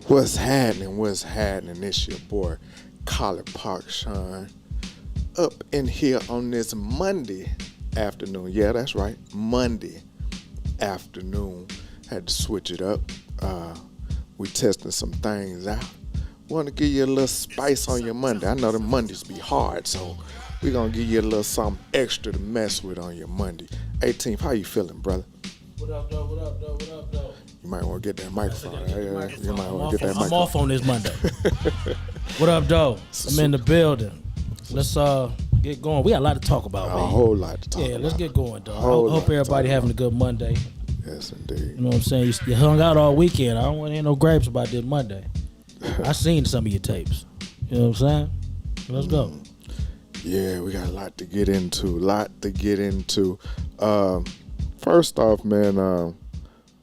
What's happening? What's happening? It's your boy, Colin Park Sean, up in here on this Monday afternoon. Yeah, that's right, Monday afternoon. Had to switch it up. We testing some things out. Want to give you a little spice on your Monday. I know the Mondays be hard, so we gonna give you a little something extra to mess with on your Monday. 18th, how you feeling, brother? What up, though? What up, though? What up, though? You might want to get that microphone. You might want to get that I'm microphone. off on this Monday. What up, though? I'm in the building. Let's get going. We got a lot to talk about, man. A whole lot to talk about. Yeah, let's get going, though. Whole I hope everybody having a good Monday. Yes, indeed. You know what I'm saying? You hung out all weekend. I don't want to hear no grapes about this Monday. I seen some of your tapes. You know what I'm saying? Let's go. Yeah, we got a lot to get into. First off, man,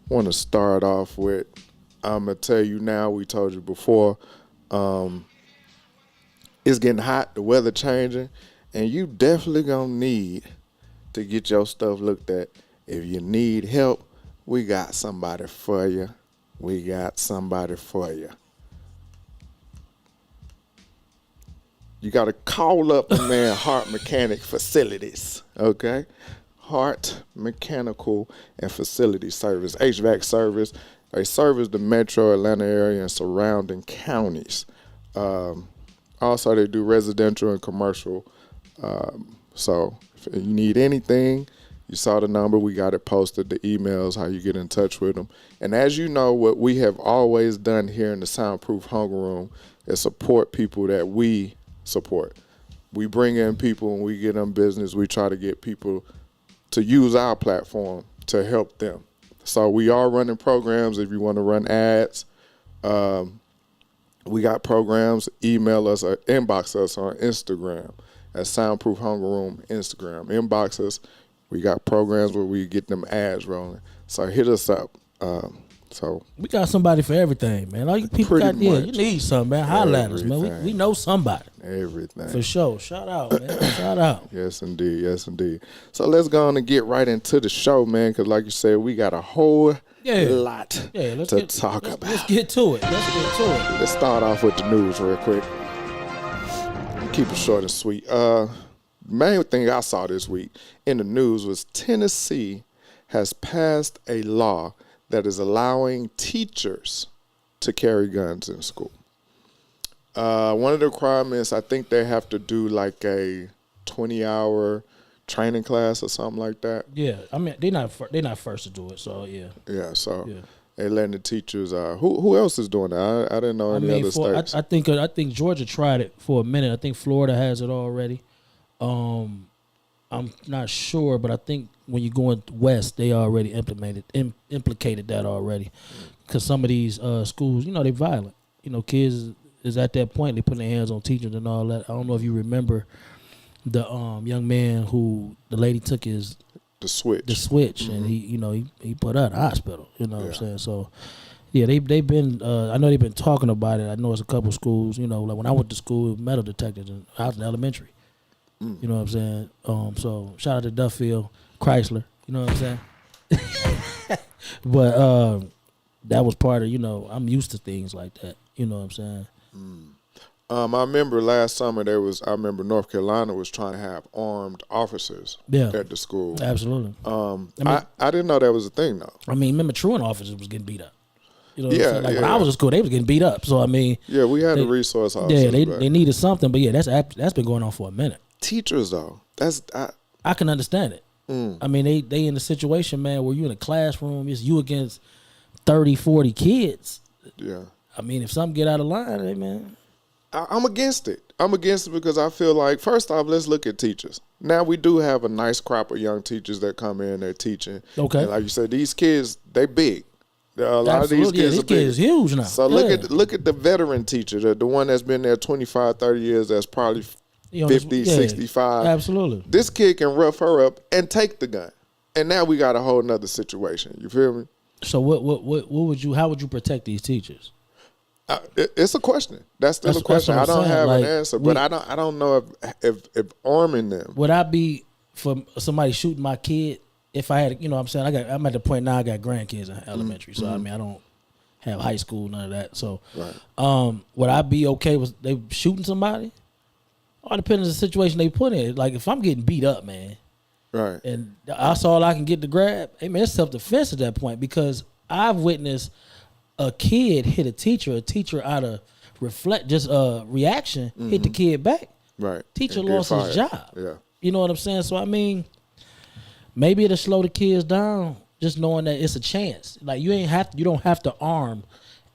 want to start off with, I'm going to tell you now, we told you before, it's getting hot, the weather changing, and you definitely going to need to get your stuff looked at. If you need help, we got somebody for you. You got to call up the man Heart Mechanic Facilities, okay? Heart Mechanical and Facility Service, HVAC service. They service the metro Atlanta area and surrounding counties. Also, they do residential and commercial. So if you need anything, you saw the number. We got it posted, the emails, how you get in touch with them. And as you know, what we have always done here in the Soundproof Hunger Room is support people that we support. We bring in people and we get them business. We try to get people to use our platform to help them. So we are running programs. If you want to run ads, we got programs. Email us or inbox us on Instagram at Soundproof Hunger Room Instagram. Inbox us. We got programs where we get them ads rolling. So hit us up. So we got somebody for everything, man. All you people got there, you need something, man. Holla at us, man. We know somebody. Everything. For sure. Shout out, man. Shout out. Yes, indeed. Yes, indeed. So let's go on and get right into the show, man, because like you said, we got a whole lot to talk about. Let's get to it. Let's start off with the news real quick. Keep it short and sweet. Main thing I saw this week in the news was Tennessee has passed a law that is allowing teachers to carry guns in school. One of the requirements, I think they have to do like a 20-hour training class or something like that. Yeah, I mean they're not first to do it, so yeah. Yeah, so they're letting the teachers. Who else is doing that? I didn't know any other states. I think Georgia tried it for a minute. I think Florida has it already. I'm not sure, but I think when you're going west, they already implicated that already. Because some of these schools, they violent. Kids is at that point, they put their hands on teachers and all that. I don't know if you remember the young man who the lady took the switch, and he put out the hospital. You know what I'm saying? So yeah, they've been. I know they've been talking about it. I know it's a couple schools. Like when I went to school, metal detectors, and I was in elementary. You know what I'm saying? So shout out to Duffield Chrysler. You know what I'm saying? But that was part of, I'm used to things like that. You know what I'm saying? I remember last summer I remember North Carolina was trying to have armed officers at the school. Absolutely. I didn't know that was a thing though. I mean, remember truant officers was getting beat up. You know what I'm saying? Like when I was in school, they was getting beat up. So I mean, we had the resource officers. Yeah, they needed something, but that's been going on for a minute. Teachers though, I can understand it. I mean, they in a situation, man, where you in a classroom, it's you against 30, 40 kids. Yeah. I mean, if something get out of line, hey, man. I'm against it. I'm against it because I feel like, first off, let's look at teachers. Now we do have a nice crop of young teachers that come in, they're teaching. Okay. And like you said, these kids, they big. A lot of these kids are big. Kids huge now. So look at the veteran teacher, the one that's been there 25, 30 years, that's probably 50, 65. Absolutely. This kid can rough her up and take the gun. And now we got a whole nother situation. You feel me? So how would you protect these teachers? It's a question. That's still a question. I don't have an answer, but I don't know if arming them. Would I be for somebody shooting my kid if I had? I'm saying I'm at the point now. I got grandkids in elementary, so I mean I don't have high school, none of that. So, Right. would I be okay with they shooting somebody? All depends on the situation they put in. Like if I'm getting beat up, man, Right. and that's all I can get to grab. Hey man, it's self-defense at that point because I've witnessed a kid hit a teacher out of reaction, hit the kid back. Right. Teacher And get lost his fired. job. Yeah. You know what I'm saying? So I mean, maybe it'll slow the kids down, just knowing that it's a chance. Like you don't have to arm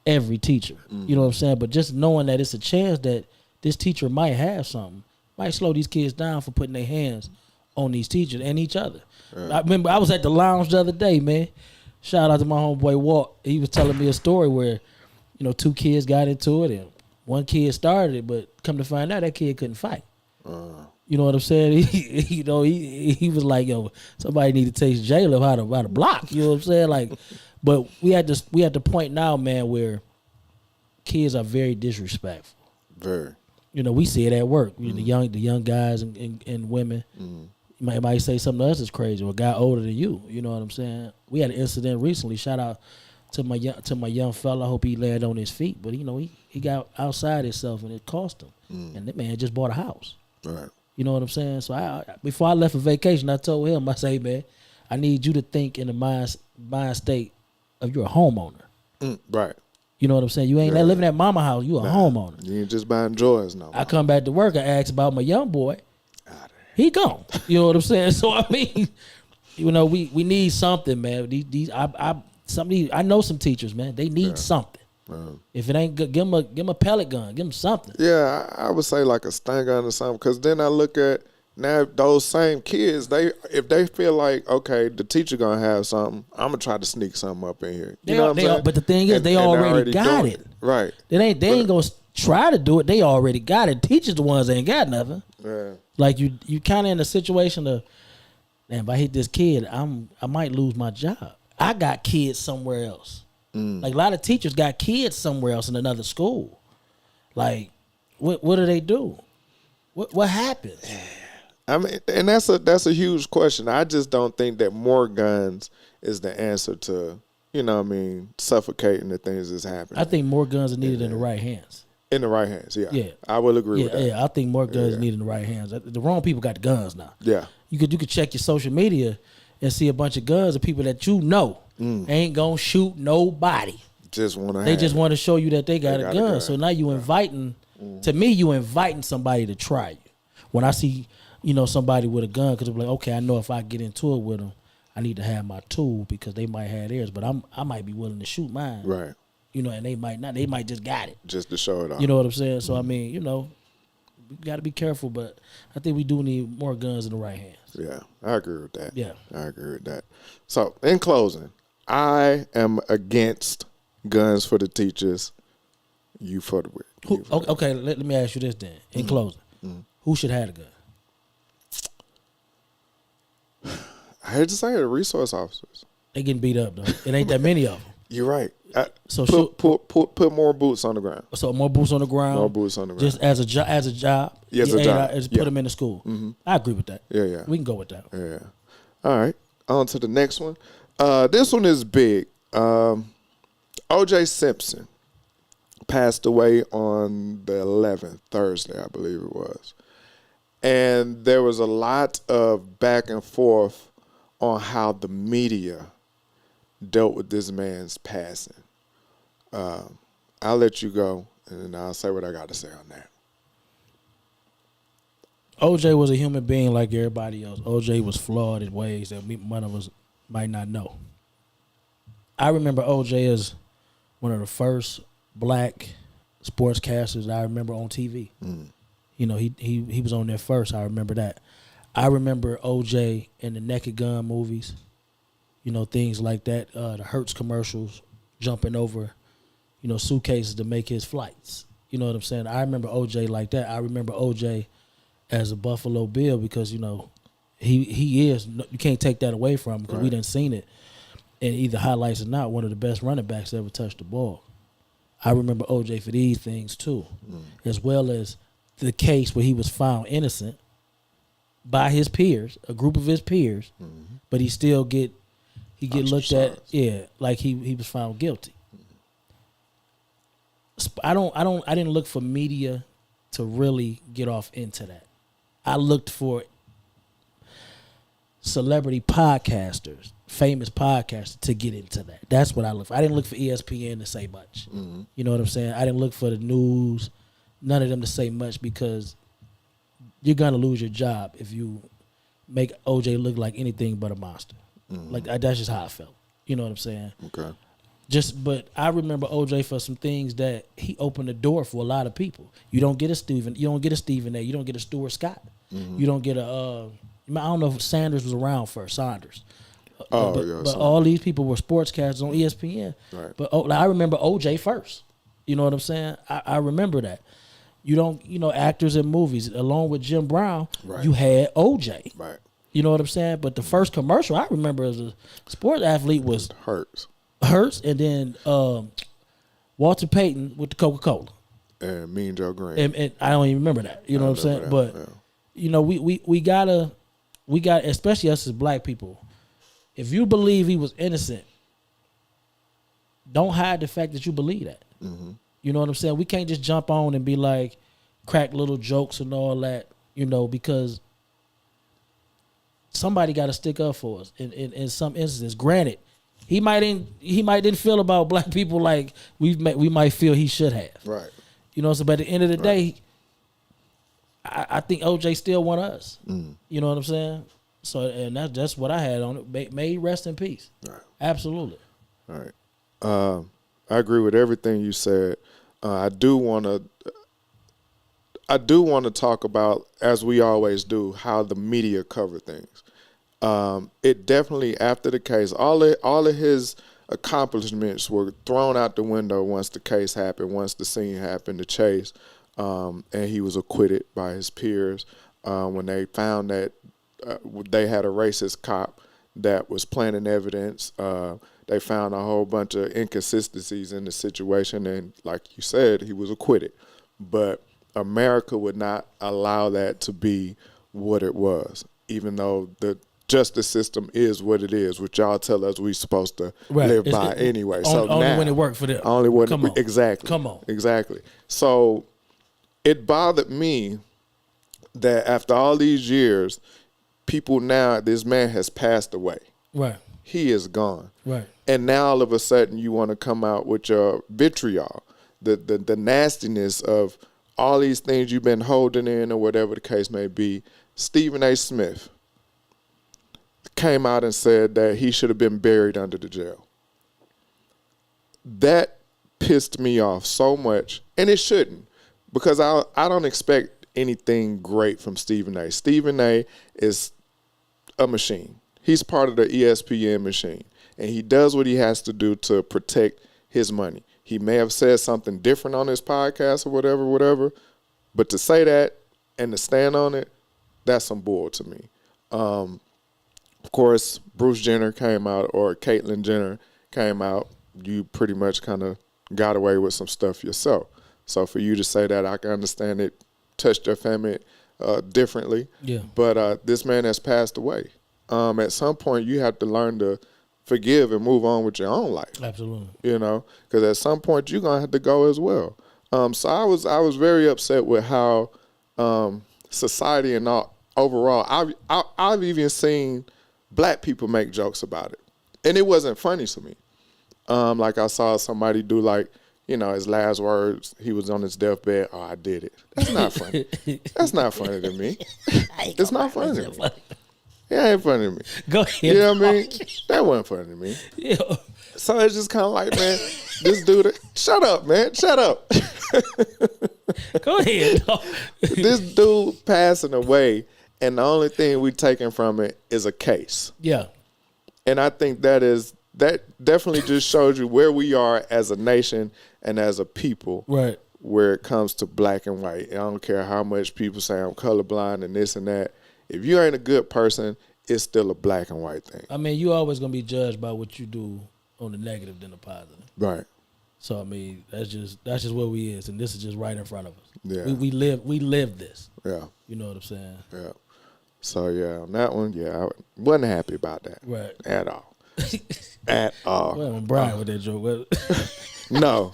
every teacher. You know what I'm saying? But just knowing that it's a chance that this teacher might have something, might slow these kids down for putting their hands on these teachers and each other. I remember I was at the lounge the other day, man. Shout out to my homeboy Walt. He was telling me a story where, two kids got into it and one kid started it, but come to find out that kid couldn't fight. You know what I'm saying? He was like, yo, somebody need to teach J-Lo how to block. You know what I'm saying? Like, but we at the point now, man, where kids are very disrespectful. Very. We see it at work. The young guys and women. You might say something else is crazy, or a guy older than you. You know what I'm saying? We had an incident recently. Shout out to my young fella. I hope he landed on his feet, but he got outside himself and it cost him. And that man just bought a house. Right. You know what I'm saying? So before I left for vacation, I told him, I say, man, I need you to think in the mind state of you're a homeowner. Right. You know what I'm saying? You ain't living at mama house. You a homeowner. You ain't just buying drawers no more. I come back to work. I ask about my young boy. He gone. You know what I'm saying? So I mean, we need something, man. I know some teachers, man. They need something. If it ain't good, give them a pellet gun. Give them something. Yeah, I would say like a stun gun or something. Because then I look at now those same kids. If they feel like okay, the teacher gonna have something, I'm gonna try to sneak something up in here. You know what I'm saying? But the thing is, they already got it. Right. They ain't gonna try to do it. They already got it. Teachers the ones that ain't got nothing. Yeah. Like you kind of in a situation of, man, if I hit this kid, I might lose my job. I got kids somewhere else. Like a lot of teachers got kids somewhere else in another school. Like, what do they do? What happens? I mean, and that's a huge question. I just don't think that more guns is the answer to, suffocating the things that's happening. I think more guns are needed in the right hands. In the right hands, yeah. Yeah. I will agree with that. Yeah, I think more guns are needed in the right hands. The wrong people got the guns now. Yeah. You could check your social media and see a bunch of guns of people that ain't gonna shoot nobody. They just want to show you that they got a gun. So now you inviting, to me, you inviting somebody to try you. When I see, somebody with a gun, because I'm like, okay, I know if I get into it with them, I need to have my tool because they might have theirs, but I might be willing to shoot mine. Right. And they might not. They might just got it. Just to show it off. You know what I'm saying? So, I mean, we got to be careful, but I think we do need more guns in the right hands. Yeah, I agree with that. Yeah. I agree with that. So, in closing, I am against guns for the teachers. You for the Okay, let me ask you this then. In closing, who should have a gun? I hate to say it, the resource officers. They getting beat up though. It ain't that many of them. You're right. So put more boots on the ground. So more boots on the ground. More boots on the ground. Just as a job. Yeah, as a job. Put them in the school. I agree with that. Yeah. We can go with that. Yeah. All right. On to the next one. This one is big. O.J. Simpson passed away on the 11th, Thursday, I believe it was. And there was a lot of back and forth on how the media dealt with this man's passing. I'll let you go, and then I'll say what I got to say on that. OJ was a human being like everybody else. OJ was flawed in ways that one of us might not know. I remember OJ as one of the first black sportscasters I remember on TV. He was on there first. I remember that. I remember OJ in the Naked Gun movies. Things like that. The Hertz commercials, jumping over, suitcases to make his flights. You know what I'm saying? I remember OJ like that. I remember OJ as a Buffalo Bill because, he is, you can't take that away from him because we done seen it in either highlights or not, one of the best running backs that ever touched the ball. I remember OJ for these things too, as well as the case where he was found innocent by his peers, a group of his peers, but he still get looked at, like he was found guilty. I didn't look for media to really get off into that. I looked for celebrity podcasters, famous podcasters to get into that. That's what I looked for. I didn't look for ESPN to say much. Mm-hmm. You know what I'm saying? I didn't look for the news, none of them to say much, because you're going to lose your job if you make OJ look like anything but a monster. Mm-hmm. Like, that's just how I felt. You know what I'm saying? Okay. But I remember OJ for some things that he opened the door for a lot of people. You don't get a Stephen A. You don't get a Stuart Scott. Mm-hmm. You don't get a. I don't know if Sanders was around first. Saunders. But all these people were sportscasters on ESPN. Right. But I remember OJ first. You know what I'm saying? I remember that. You don't, actors in movies, along with Jim Brown, right. You had OJ. Right. You know what I'm saying? But the first commercial I remember as a sports athlete was Hurts, and then Walter Payton with the Coca-Cola. And Mean Joe Green. And I don't even remember that. You know what I'm saying? That, but, we gotta, especially us as black people, if you believe he was innocent, don't hide the fact that you believe that. Mm-hmm. You know what I'm saying? We can't just jump on and be like, crack little jokes and all that, because somebody got to stick up for us in some instances. Granted, he might didn't feel about black people like we might feel he should have. Right. So but at the end of the day, I think OJ still want us. Mm. You know what I'm saying? So, and that's what I had on it. May he rest in peace. Right. Absolutely. All right. I agree with everything you said. I do want to talk about, as we always do, how the media cover things. It definitely, after the case, all of his accomplishments were thrown out the window once the case happened, once the scene happened, the chase, and he was acquitted by his peers when they found that they had a racist cop that was planting evidence. They found a whole bunch of inconsistencies in the situation, and like you said, he was acquitted. But America would not allow that to be what it was, even though the justice system is what it is, which y'all tell us we supposed to live by anyway. So only now, when it worked for them. Only when Come on. Exactly. Come on. Exactly. So it bothered me that after all these years, this man has passed away. Right. He is gone. Right. And now all of a sudden you want to come out with your vitriol, the nastiness of all these things you've been holding in or whatever the case may be. Stephen A. Smith came out and said that he should have been buried under the jail. That pissed me off so much, and it shouldn't, because I don't expect anything great from Stephen A. Stephen A. is a machine. He's part of the ESPN machine, and he does what he has to do to protect his money. He may have said something different on his podcast or whatever, but to say that and to stand on it, that's some bull to me. Of course, Bruce Jenner came out, or Caitlyn Jenner came out. You pretty much kind of got away with some stuff yourself. So for you to say that, I can understand it touched your family differently. Yeah. But this man has passed away. At some point, you have to learn to forgive and move on with your own life. Absolutely. Because at some point you're gonna have to go as well. So I was very upset with how society and overall. I've even seen black people make jokes about it, and it wasn't funny to me. Like I saw somebody do his last words. He was on his deathbed. Oh, I did it. That's not funny. That's not funny to me. It's not funny to me. It ain't funny to me. Go ahead. You know what I mean? That wasn't funny to me. Yeah. So it's just kind of like, man, this dude, shut up, man, shut up. Go ahead. This dude passing away, and the only thing we taking from it is a case. Yeah. And I think that definitely just shows you where we are as a nation and as a people. Right. Where it comes to black and white. I don't care how much people say I'm colorblind and this and that. If you ain't a good person, it's still a black and white thing. I mean, you always gonna be judged by what you do on the negative than the positive. Right. So I mean, that's just what we is, and this is just right in front of us. Yeah. We live this. Yeah. You know what I'm saying? Yeah. So yeah, on that one, I wasn't happy about that. Right. At all. At all. Well, Brian with that joke. No.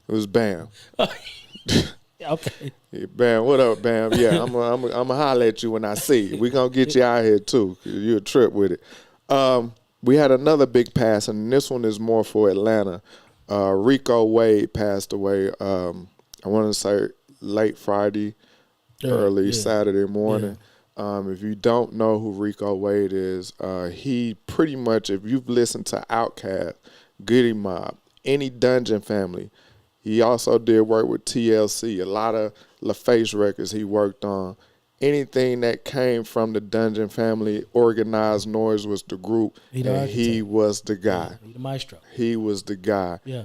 It was Bam. Okay. Hey, Bam, what up, Bam? Yeah, I'm gonna holler at you when I see you. We gonna get you out here too. 'Cause you a trip with it. We had another big pass, and this one is more for Atlanta. Rico Wade passed away. I want to say late Friday, early Saturday morning. If you don't know who Rico Wade is, he pretty much, if you've listened to Outkast, Goody Mob, any Dungeon Family, he also did work with TLC, a lot of LaFace records he worked on. Anything that came from the Dungeon Family, Organized Noise was the group, and he was the guy. Yeah, he the maestro. He was the guy. Yeah.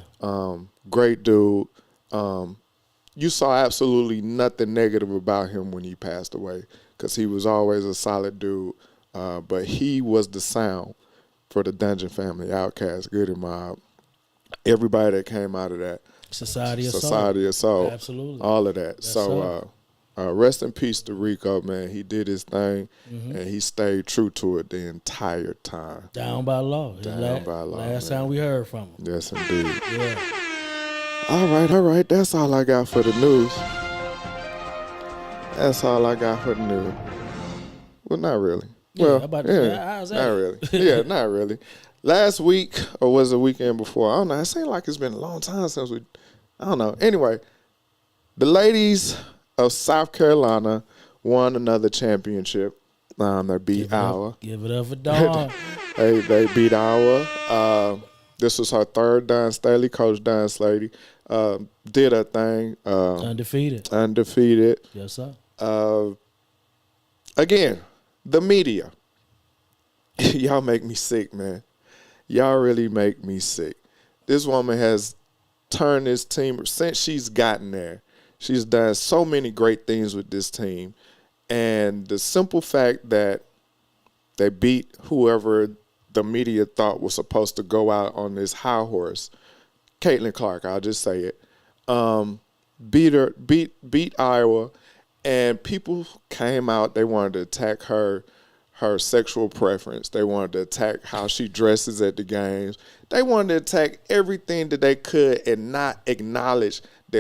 Great dude. You saw absolutely nothing negative about him when he passed away because he was always a solid dude. But he was the sound for the Dungeon Family, Outkast, Goody Mob, everybody that came out of that. Society of Soul. Absolutely. All of that. So rest in peace to Rico, man. He did his thing, and he stayed true to it the entire time. Down by law. Down by law. Last time we heard from him. Yes, indeed. Yeah. All right. That's all I got for the news. Well, not really. Well, how's that? not really. Yeah, not really. Last week, or was it the weekend before? I don't know. It seemed like it's been a long time since I don't know. Anyway, the ladies of South Carolina won another championship. They beat Iowa. Give it up for Dawn. They beat Iowa. This was her third Don Staley. Coach Don Staley did her thing. Undefeated. Yes, sir. Again, the media. Y'all make me sick, man. Y'all really make me sick. This woman has turned this team since she's gotten there. She's done so many great things with this team. And the simple fact that they beat whoever the media thought was supposed to go out on this high horse, Caitlin Clark, I'll just say it, beat Iowa, and people came out, they wanted to attack her sexual preference. They wanted to attack how she dresses at the games. They wanted to attack everything that they could and not acknowledge the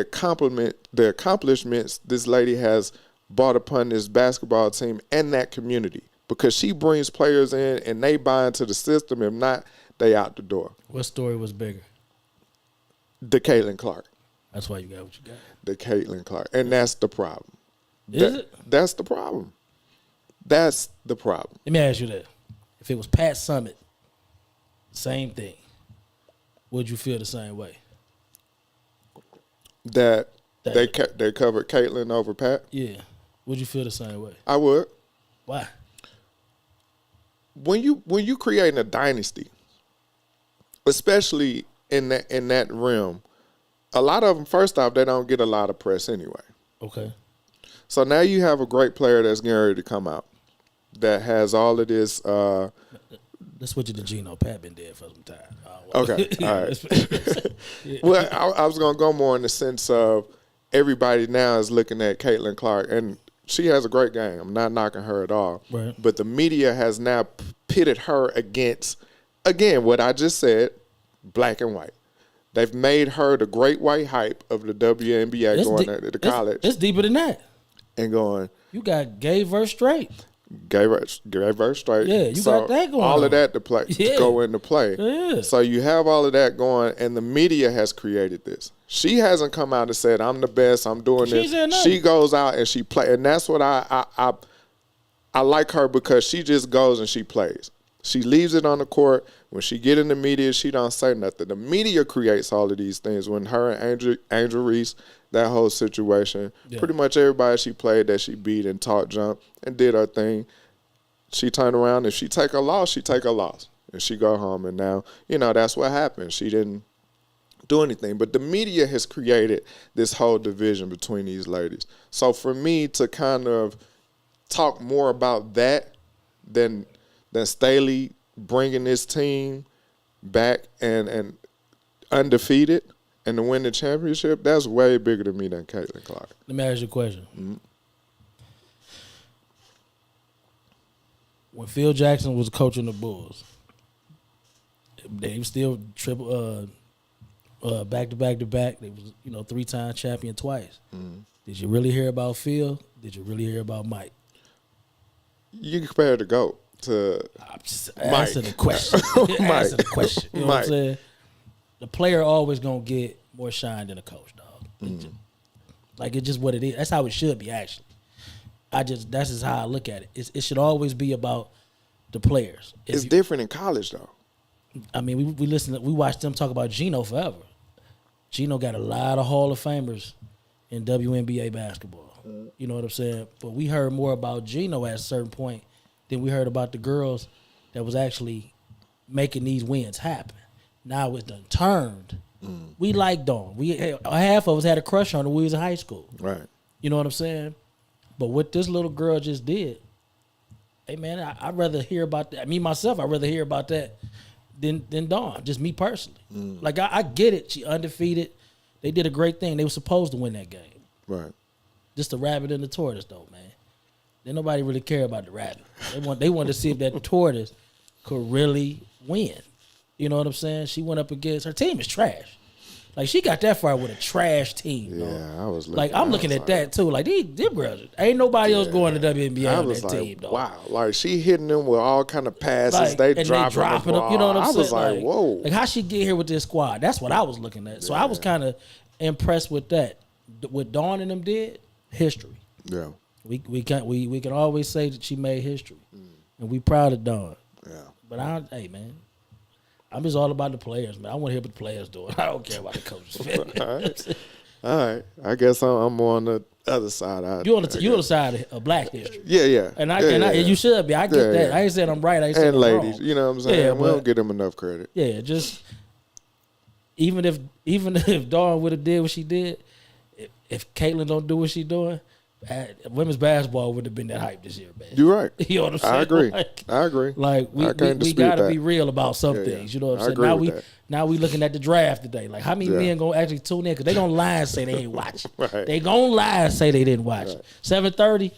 accomplishments this lady has brought upon this basketball team and that community, because she brings players in and they buy into the system. If not, they out the door. What story was bigger? The Caitlin Clark. That's why you got what you got. The Caitlin Clark. And that's the problem. Is it? That's the problem. That's the problem. Let me ask you that. If it was Pat Summitt, same thing, would you feel the same way? That they covered Caitlin over Pat? Yeah. Would you feel the same way? I would. Why? When you creating a dynasty, especially in that realm, a lot of them, first off, they don't get a lot of press anyway. Okay. So now you have a great player that's getting ready to come out that has all of this. Let's switch it to Gino. Pat been dead for some time. Okay, all right. Well, I was going to go more in the sense of everybody now is looking at Caitlin Clark, and she has a great game. I'm not knocking her at all. Right. But the media has now pitted her against, again, what I just said, black and white. They've made her the great white hype of the WNBA going to the college. It's deeper than that. And going. You got gay versus straight. Gay versus straight. Yeah, you got that going all on. of that to go into play. Yeah. So you have all of that going, and the media has created this. She hasn't come out and said, "I'm the best. I'm doing this." She goes out and she plays, and that's what I like her, because she just goes and she plays. She leaves it on the court. When she get in the media, she don't say nothing. The media creates all of these things. When her and Angel Reese, that whole situation, pretty much everybody she played that she beat and taught jump and did her thing, she turned around. If she take a loss, she take a loss. And she go home. And now, that's what happened. She didn't do anything. But the media has created this whole division between these ladies. So for me to kind of talk more about that than Staley bringing this team back and undefeated and to win the championship, that's way bigger to me than Caitlin Clark. Let me ask you a question. Mm-hmm. When Phil Jackson was coaching the Bulls, they were still back to back to back. They was 3-time champion twice. Did you really hear about Phil? Did you really hear about Mike? You compare the GOAT to I'm just Mike. answering the question. Answer the question. You know what I'm saying? The player always gonna get more shine than a coach, dog. Like it's just what it is. That's how it should be, actually. That's just how I look at it. It should always be about the players. It's different in college, though. I mean, we watched them talk about Geno forever. Geno got a lot of Hall of Famers in WNBA basketball. You know what I'm saying? But we heard more about Geno at a certain point than we heard about the girls that was actually making these wins happen. Now it's done turned. We like Dawn. Half of us had a crush on her when we was in high school. Right. You know what I'm saying? But what this little girl just did, hey man, I'd rather hear about that. Me myself, I'd rather hear about that than Dawn. Just me personally. Like I get it. She undefeated. They did a great thing. They were supposed to win that game. Right. Just the rabbit and the tortoise, though, man. Then nobody really care about the rabbit. They want to see if that tortoise could really win. You know what I'm saying? She went up against her team is trash. Like she got that far with a trash team. Yeah, dog. I was looking, like I'm looking at that too. Like these girls, ain't nobody else going to WNBA on that team, dog. Wow, like she hitting them with all kind of passes. They dropping them. You know what I'm saying? I was like, whoa. Like how she get here with this squad? That's what I was looking at. So I was kind of impressed with that. What Dawn and them did, history. Yeah. We can always say that she made history, and we proud of Dawn. Yeah. But hey man, I'm just all about the players, man. I want to hear what the players doing. I don't care about the coaches. All right. I guess I'm more on the other side. You on the side of Black history. Yeah. And you should be. I get that. I ain't saying I'm right. I ain't saying I'm ladies, wrong. you know what I'm saying? Yeah, we don't give them enough credit. Yeah, just even if Dawn would have did what she did, if Caitlin don't do what she doing, women's basketball would have been that hype this year, man. You're right. You know what I'm saying? I agree. Like, I agree. Like we got to be real about some things. You know what I'm saying? Now we looking at the draft today. Like how many men gonna actually tune in? Because they gonna lie and say they ain't watching. Right. They gonna lie and say they didn't watch. Right. 7:30,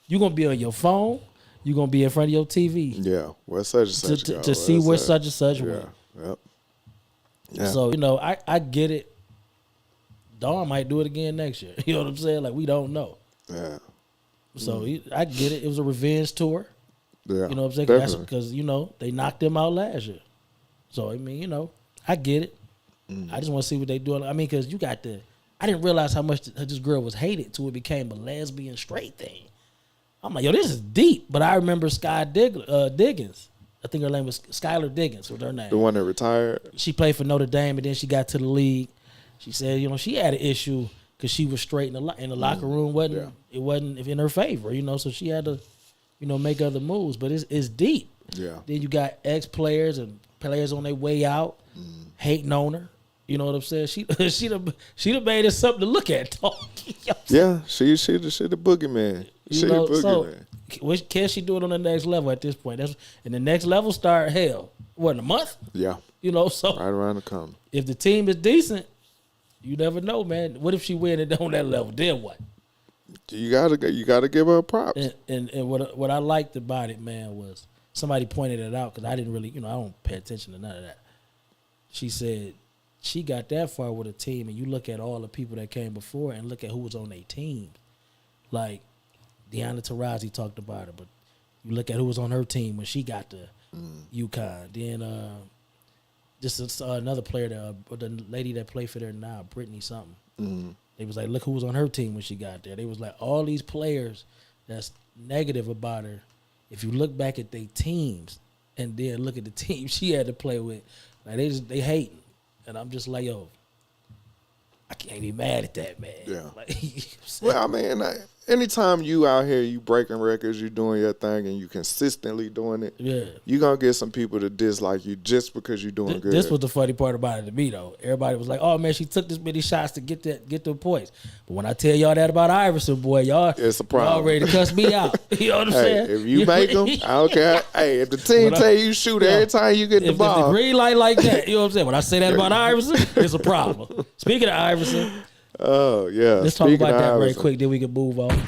you gonna be on your phone. You gonna be in front of your TV. Yeah. Where such and such to see where such and such went. Yep. Yeah. So I get it. Dawn might do it again next year. You know what I'm saying? Like we don't know. Yeah. So I get it. It was a revenge tour. Yeah. You know what I'm saying? That's because they knocked them out last year. So I mean, I get it. I just want to see what they doing. I mean, because I didn't realize how much this girl was hated till it became a lesbian straight thing. I'm like, yo, this is deep. But I remember Diggins. I think her name was Skylar Diggins was her name. The one that retired? She played for Notre Dame, and then she got to the league. She said, she had an issue because she was straight in the locker room. It wasn't in her favor, so she had to, make other moves. But it's deep. Yeah. Then you got ex-players and players on their way out hating on her. You know what I'm saying? She'd have made it something to look at. Yeah, she the boogeyman. She the boogeyman. So, can she do it on the next level at this point? And the next level start in a month? Yeah. So right around the corner. If the team is decent, you never know, man. What if she win it on that level? Then what? You gotta give her props. And what I liked about it, man, was somebody pointed it out because I didn't really, I don't pay attention to none of that. She said she got that far with a team, and you look at all the people that came before and look at who was on their team. Like Deanna Taurasi talked about it, but you look at who was on her team when she got to UConn. Then just another player, the lady that played for there now, Brittany something. They was like, look who was on her team when she got there. They was like, all these players that's negative about her, if you look back at their teams and then look at the team she had to play with, like they hating. And I'm just like, yo, I can't be mad at that, man. Yeah. Like, well, I mean, anytime you out here, you breaking records, you doing your thing, and you consistently doing it, you going to get some people to dislike you just because you're doing good. This was the funny part about it to me, though. Everybody was like, oh, man, she took this many shots to get the points. But when I tell y'all that about Iverson, boy, it's a problem. Y'all ready to cuss me out. You know what I'm saying? If you make them, I don't care. Hey, if the team tell you shoot every time you get the ball. If the green light like that, you know what I'm saying? When I say that about Iverson, it's a problem. Speaking of Iverson. Oh, yeah. Let's talk about that very quick, then we can move on.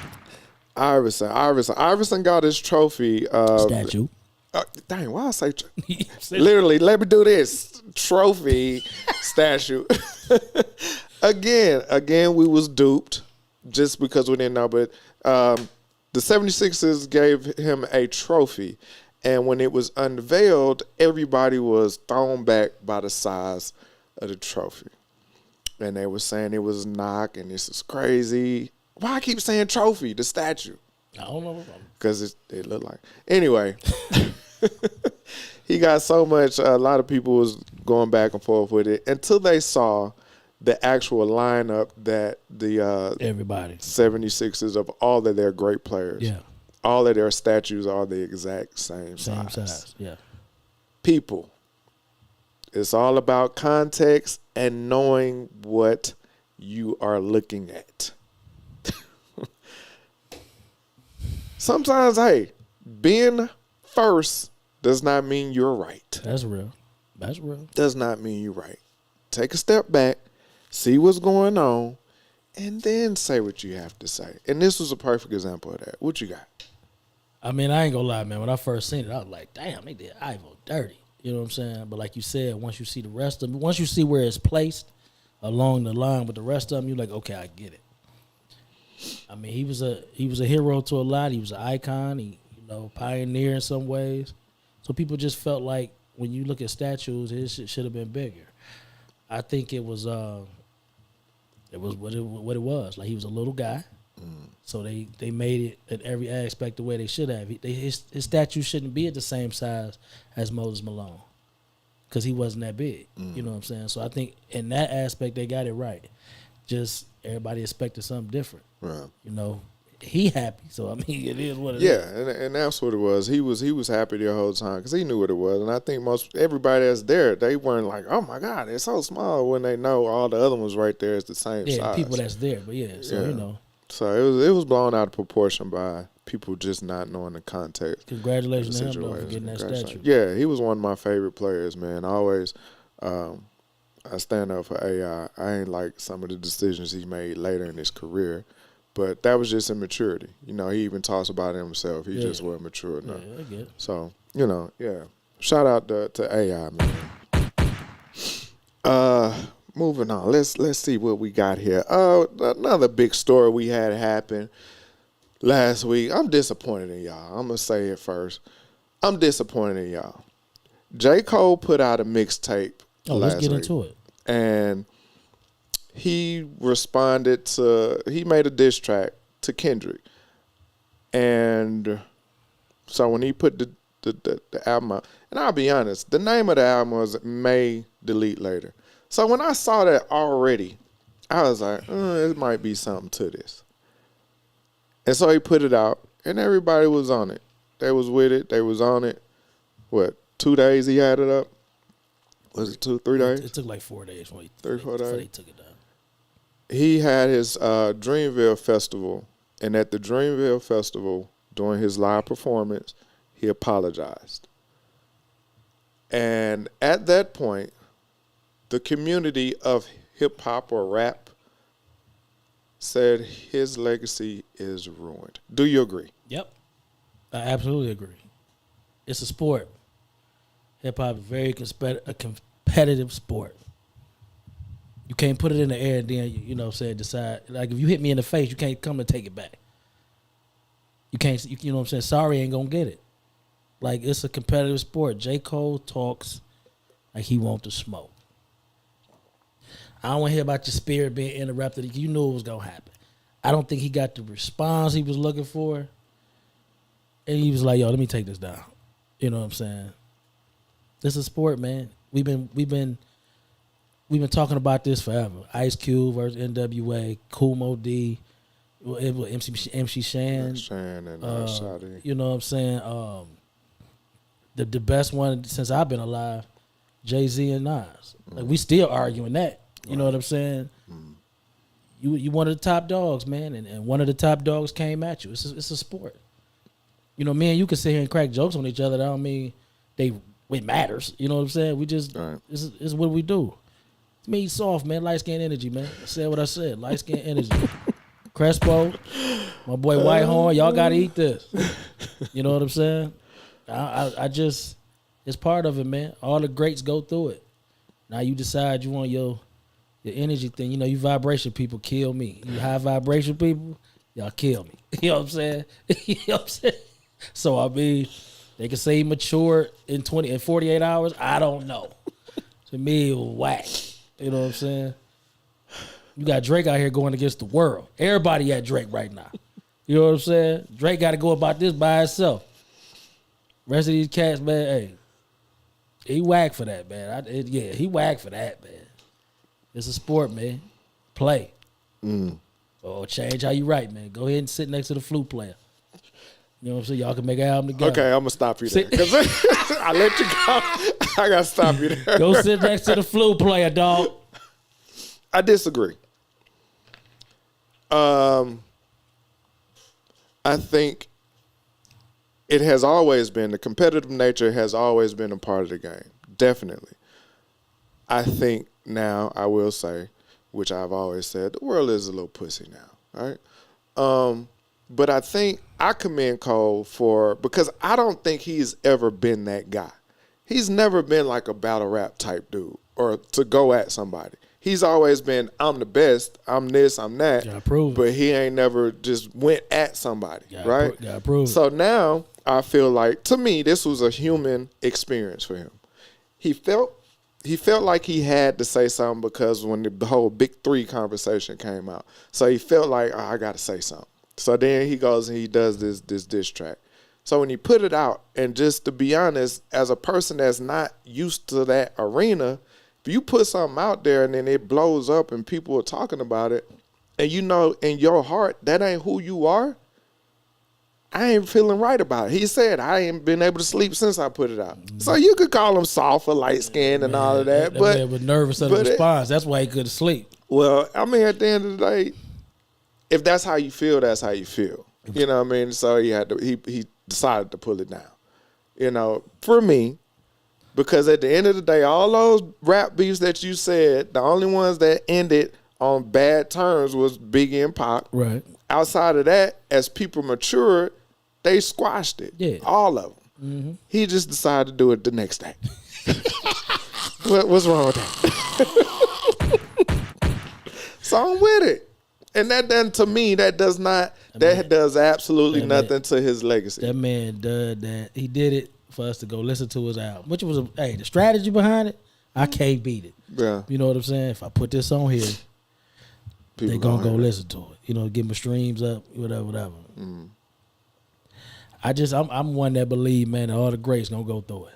Iverson got his trophy. Statue. Dang, why I say literally? Let me do this trophy statue. Again, we was duped just because we didn't know. But the 76ers gave him a trophy, and when it was unveiled, everybody was thrown back by the size of the trophy, and they were saying it was knock and this is crazy. Why I keep saying trophy? The statue. I don't know. Because it looked like. Anyway, he got so much. A lot of people was going back and forth with it until they saw the actual lineup that the everybody 76ers of all of their great players. Yeah. All of their statues are the exact same size. Yeah. People. It's all about context and knowing what you are looking at. Sometimes, hey, being first does not mean you're right. That's real. Does not mean you're right. Take a step back, see what's going on, and then say what you have to say. And this was a perfect example of that. What you got? I mean, I ain't gonna lie, man. When I first seen it, I was like, damn, they did Ivo dirty. You know what I'm saying? But like you said, once you see the rest of them, once you see where it's placed along the line with the rest of them, you're like, okay, I get it. I mean, he was a hero to a lot. He was an icon. He, pioneer in some ways. So people just felt like when you look at statues, his shit should have been bigger. I think it was what it was. Like, he was a little guy. So they made it in every aspect the way they should have. His statue shouldn't be at the same size as Moses Malone because he wasn't that big. You know what I'm saying? So I think in that aspect they got it right. Just everybody expected something different. Right. He happy. So I mean, it is what it is. Yeah, and that's what it was. He was happy the whole time because he knew what it was. And I think everybody that's there, they weren't like, oh my God, it's so small when they know all the other ones right there is the same size. Yeah, people that's there, but yeah, so So it was blown out of proportion by people just not knowing the context. Congratulations to him though for getting that statue. Yeah, he was one of my favorite players, man. Always, I stand up for AI. I ain't like some of the decisions he made later in his career, but that was just immaturity. He even talks about it himself. He just wasn't mature enough. Yeah, I get it. So, yeah. Shout out to AI, man. Moving on. Let's see what we got here. Another big story we had happen last week. I'm disappointed in y'all. I'm gonna say it first. I'm disappointed in y'all. J. Cole put out a mixtape last let's get week, into it. and he responded he made a diss track to Kendrick. And so when he put the album out, and I'll be honest, the name of the album was May Delete Later. So when I saw that already, I was like, it might be something to this. And so he put it out, and everybody was on it. They was with it. They was on it. What, 2 days he had it up? Was it 2-3 days? It took like 4 days. 3-4 days? Before they took it down. He had his Dreamville Festival, and at the Dreamville Festival, during his live performance, he apologized. And at that point, the community of hip-hop or rap said his legacy is ruined. Do you agree? Yep. I absolutely agree. It's a sport. Hip-hop is very a competitive sport. You can't put it in the air and then, decide. Like, if you hit me in the face, you can't come and take it back. You can't, you know what I'm saying? Sorry, ain't going to get it. Like, it's a competitive sport. J. Cole talks like he wants to smoke. I don't want to hear about your spirit being interrupted. You knew it was going to happen. I don't think he got the response he was looking for. And he was like, yo, let me take this down. You know what I'm saying? It's a sport, man. We've been talking about this forever. Ice Cube versus NWA, Kool Moe D, MC Shan. Shan and Shadi. You know what I'm saying? The best one since I've been alive, Jay-Z and Nas. Like, we still arguing that. You know what I'm saying? You one of the top dogs, man, and one of the top dogs came at you. It's a sport. You know, me and you can sit here and crack jokes on each other. That don't mean it matters. You know what I'm saying? We just this is what we do. It's me soft, man. Light skin energy, man. I said what I said. Light skin energy. Crespo, my boy Whitehorn, y'all gotta eat this. You know what I'm saying? I just, it's part of it, man. All the greats go through it. Now you decide you want your energy thing. You know, you vibration people kill me. You high vibration people, y'all kill me. You know what I'm saying? You know what I'm saying? So I mean, they can say he matured in 48 hours. I don't know. To me, it was whack. You know what I'm saying? You got Drake out here going against the world. Everybody at Drake right now. You know what I'm saying? Drake got to go about this by himself. Rest of these cats, man, hey, he whack for that, man. He whack for that, man. It's a sport, man. Play. Or change how you write, man. Go ahead and sit next to the flute player. You know what I'm saying? Y'all can make an album together. Okay, I'm going to stop you there. Because I let you go. I got to stop you there. Go sit next to the flute player, dog. I disagree. I think it has always been, the competitive nature has always been a part of the game. Definitely. I think now, I will say, which I've always said, the world is a little pussy now, right? But I think I commend Cole because I don't think he's ever been that guy. He's never been like a battle rap type dude or to go at somebody. He's always been, I'm the best, I'm this, I'm that. Gotta prove it. But he ain't never just went at somebody, right? Gotta prove it. So now I feel like, to me, this was a human experience for him. He felt like he had to say something because when the whole Big Three conversation came out. So he felt like, oh, I got to say something. So then he goes and he does this diss track. So when he put it out, and just to be honest, as a person that's not used to that arena, if you put something out there and then it blows up and people are talking about it, and you know in your heart that ain't who you are, I ain't feeling right about it. He said, I ain't been able to sleep since I put it out. So you could call him soft or light-skinned and all of that. But man was nervous of the response. That's why he couldn't sleep. Well, I mean, at the end of the day, if that's how you feel, that's how you feel. You know what I mean? So he decided to pull it down. You know, for me, because at the end of the day, all those rap beefs that you said, the only ones that ended on bad terms was Biggie and Pac. Right. Outside of that, as people matured, they squashed it. Yeah. All of them. Mm-hmm. He just decided to do it the next day. What's wrong with that? So I'm with it. And that doesn't, to me, that does absolutely nothing to his legacy. That man did that. He did it for us to go listen to his album. Which was, the strategy behind it, I can't beat it. Yeah. You know what I'm saying? If I put this on here, they're going to go listen to it. You know, get my streams up, whatever. Mm. I'm one that believe, man, that all the greats going to go through it.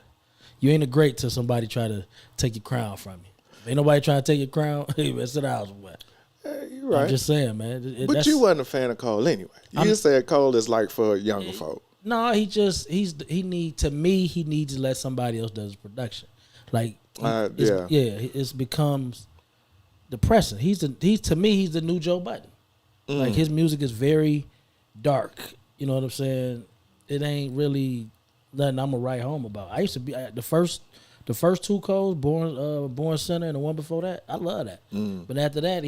You ain't a great till somebody try to take your crown from you. If ain't nobody trying to take your crown, sit down somewhere. You're right. I'm just saying, man. But you wasn't a fan of Cole anyway. You said Cole is like for younger folk. No, he needs to let somebody else do his production. Like, it becomes depressing. He's the new Joe Budden. Like, his music is very dark. You know what I'm saying? It ain't really nothing I'm gonna write home about. I used to be the first two Coles, Born Center, and the one before that. I love that. But after that,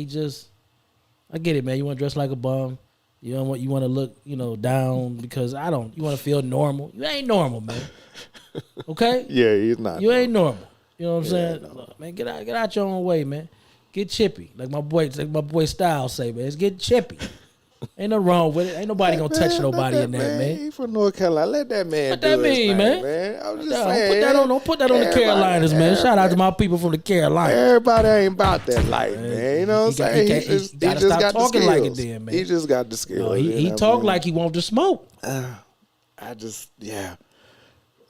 I get it, man. You want to dress like a bum. You want to look, down because you want to feel normal. You ain't normal, man. Okay? Yeah, he's not. You ain't normal. You know what I'm saying? No. Look, man, get out your own way, man. Get chippy, like my boy Styles say, man. It's get chippy. Ain't nothing wrong with it. Ain't nobody gonna touch nobody in that, man. He from North Carolina. Let that man what do that his mean, thing, man? I'm just saying. Don't put that on the Carolinas, man. Shout out to my people from the Carolinas. Everybody ain't about that life, man. You know what I'm saying? He gotta stop talking like it then, man. He just got the skills. No, he talk like he want to smoke. I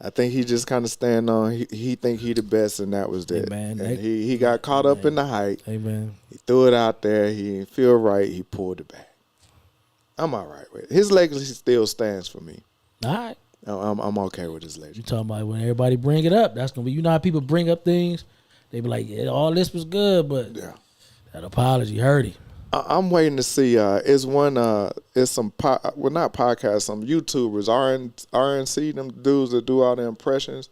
think he just kind of stand on. He think he the best, and that was that. Hey, man, and he got caught up in the hype. Hey, man. He threw it out there. He didn't feel right. He pulled it back. I'm all right with it. His legacy still stands for me. All right. I'm okay with his legacy. You talking about when everybody bring it up? That's gonna be. You know how people bring up things? They be like, yeah, all this was good, but that apology hurt him. I'm waiting to see. It's some not podcasts, some YouTubers, RNC, them dudes that do all the impressions,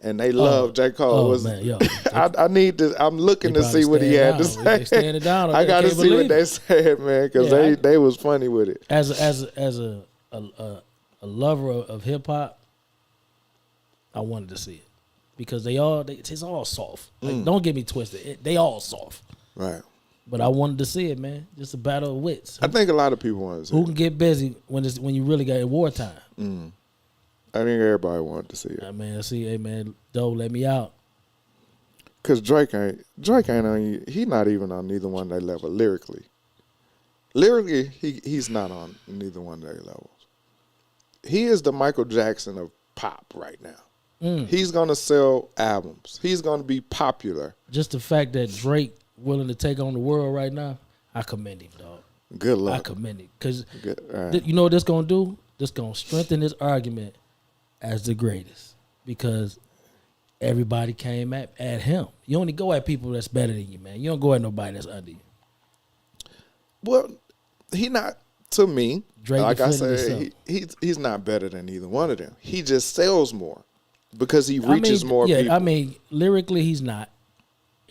and they love J. Cole. Man, yo, I need to. I'm looking to see what he had to say. Standing down. I got to see what they said, man, because they was funny with it. As a lover of hip hop, I wanted to see it because it's all soft. Like, don't get me twisted. They all soft. Right. But I wanted to see it, man. Just a battle of wits. I think a lot of people want to see Who it. can get busy when you really got it wartime? I think everybody wanted to see it. Man, hey man, Doe, let me out. Cause Drake ain't on. He not even on neither one of their level lyrically. Lyrically, he's not on neither one of their levels. He is the Michael Jackson of pop right now. He's gonna sell albums. He's gonna be popular. Just the fact that Drake willing to take on the world right now, I commend him, dog. Good luck. I commend him because right. you know what this gonna do? This gonna strengthen his argument as the greatest because everybody came at him. You only go at people that's better than you, man. You don't go at nobody that's under you. Well, he not to me. Drake like I defending said, he's not better than either one of them. He just sells more because he reaches more people. I mean, lyrically, he's not.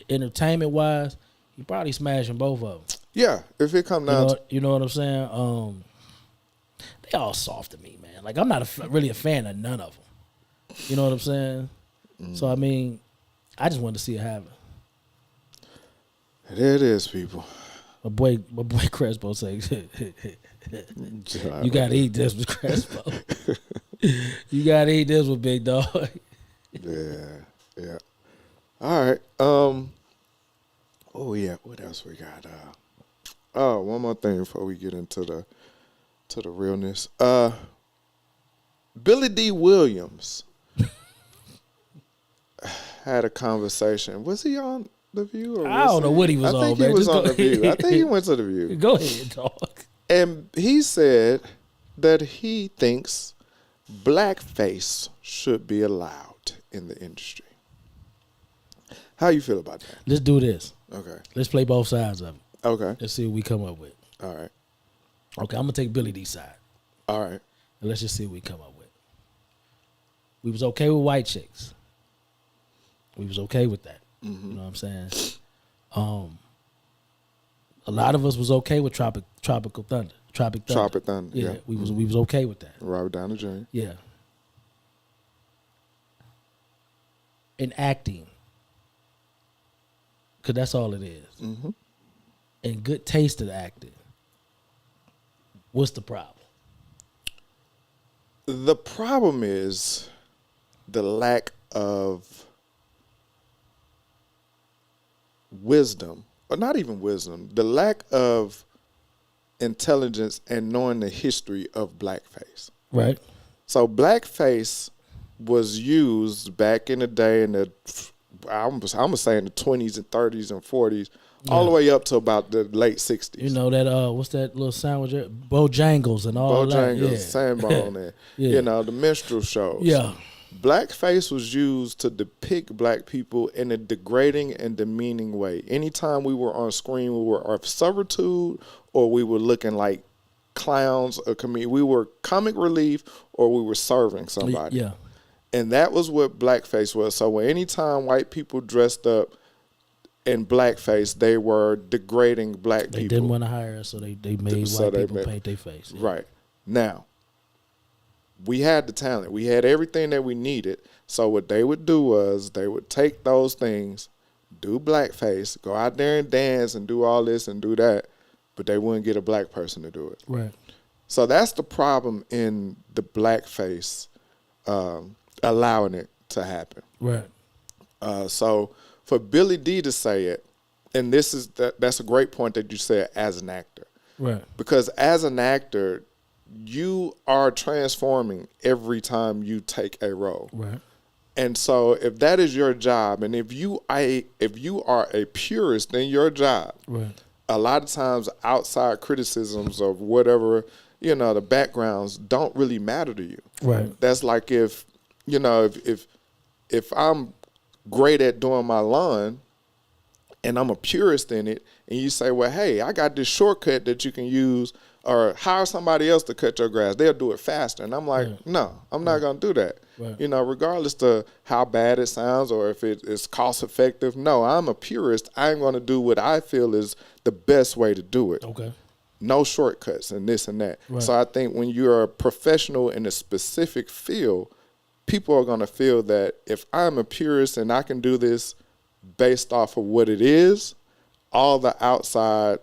Entertainment wise, he probably smashing both of them. Yeah, if it come down, you know what I'm saying? They all soft to me, man. Like I'm not really a fan of none of them. You know what I'm saying? So I mean, I just wanted to see it happen. There it is, people. My boy Crespo say, "You gotta eat this with Crespo. You gotta eat this with Big Dog." Yeah. All right. Oh yeah. What else we got? One more thing before we get into the realness. Billy D. Williams had a conversation. Was he on The View? Or I don't know what he was on. I think he was on The View. I think he went to The View. Go ahead, dog. And he said that he thinks blackface should be allowed in the industry. How you feel about that? Let's do this. Okay. Let's play both sides of it. Okay. Let's see what we come up with. All right. Okay, I'm gonna take Billy D's side. All right. And let's just see what we come up with. We was okay with white chicks. We was okay with that. You know what I'm saying? A lot of us was okay with Tropic Thunder. Yeah. We was okay with that. Robert Downey Jr. Yeah. In acting, because that's all it is. And good taste of acting. What's the problem? The problem is the lack of wisdom, or not even wisdom, the lack of intelligence and knowing the history of blackface. Right. So blackface was used back in the day in the, I'm gonna say in the 20s and 30s and 40s, all the way up to about the late 60s. You know that what's that little sandwich? Bojangles and all that. Bojangles, Sandbone, and you know the minstrel shows. Yeah. Blackface was used to depict black people in a degrading and demeaning way. Anytime we were on screen, we were of servitude, or we were looking like clowns, we were comic relief, or we were serving somebody. Yeah. And that was what blackface was. So anytime white people dressed up in blackface, they were degrading black people. They didn't want to hire us, so they made white people paint their face. Yeah. Right. Now, we had the talent. We had everything that we needed. So what they would do was they would take those things, do blackface, go out there and dance and do all this and do that, but they wouldn't get a black person to do it. Right. So that's the problem in the blackface, allowing it to happen. Right. So for Billy D to say it, and that's a great point that you said as an actor. Right. Because as an actor, you are transforming every time you take a role. Right. And so if that is your job, and if you are a purist in your job, right, a lot of times outside criticisms of whatever, the backgrounds don't really matter to you. Right. That's like if I'm great at doing my lawn and I'm a purist in it, and you say, well, hey, I got this shortcut that you can use, or hire somebody else to cut your grass. They'll do it faster. And I'm like, no, I'm not going to do that. Right. Regardless to how bad it sounds or if it's cost effective. No, I'm a purist. I'm going to do what I feel is the best way to do it. Okay. No shortcuts and this and that. Right. So I think when you're a professional in a specific field, people are going to feel that if I'm a purist and I can do this based off of what it is, all the outside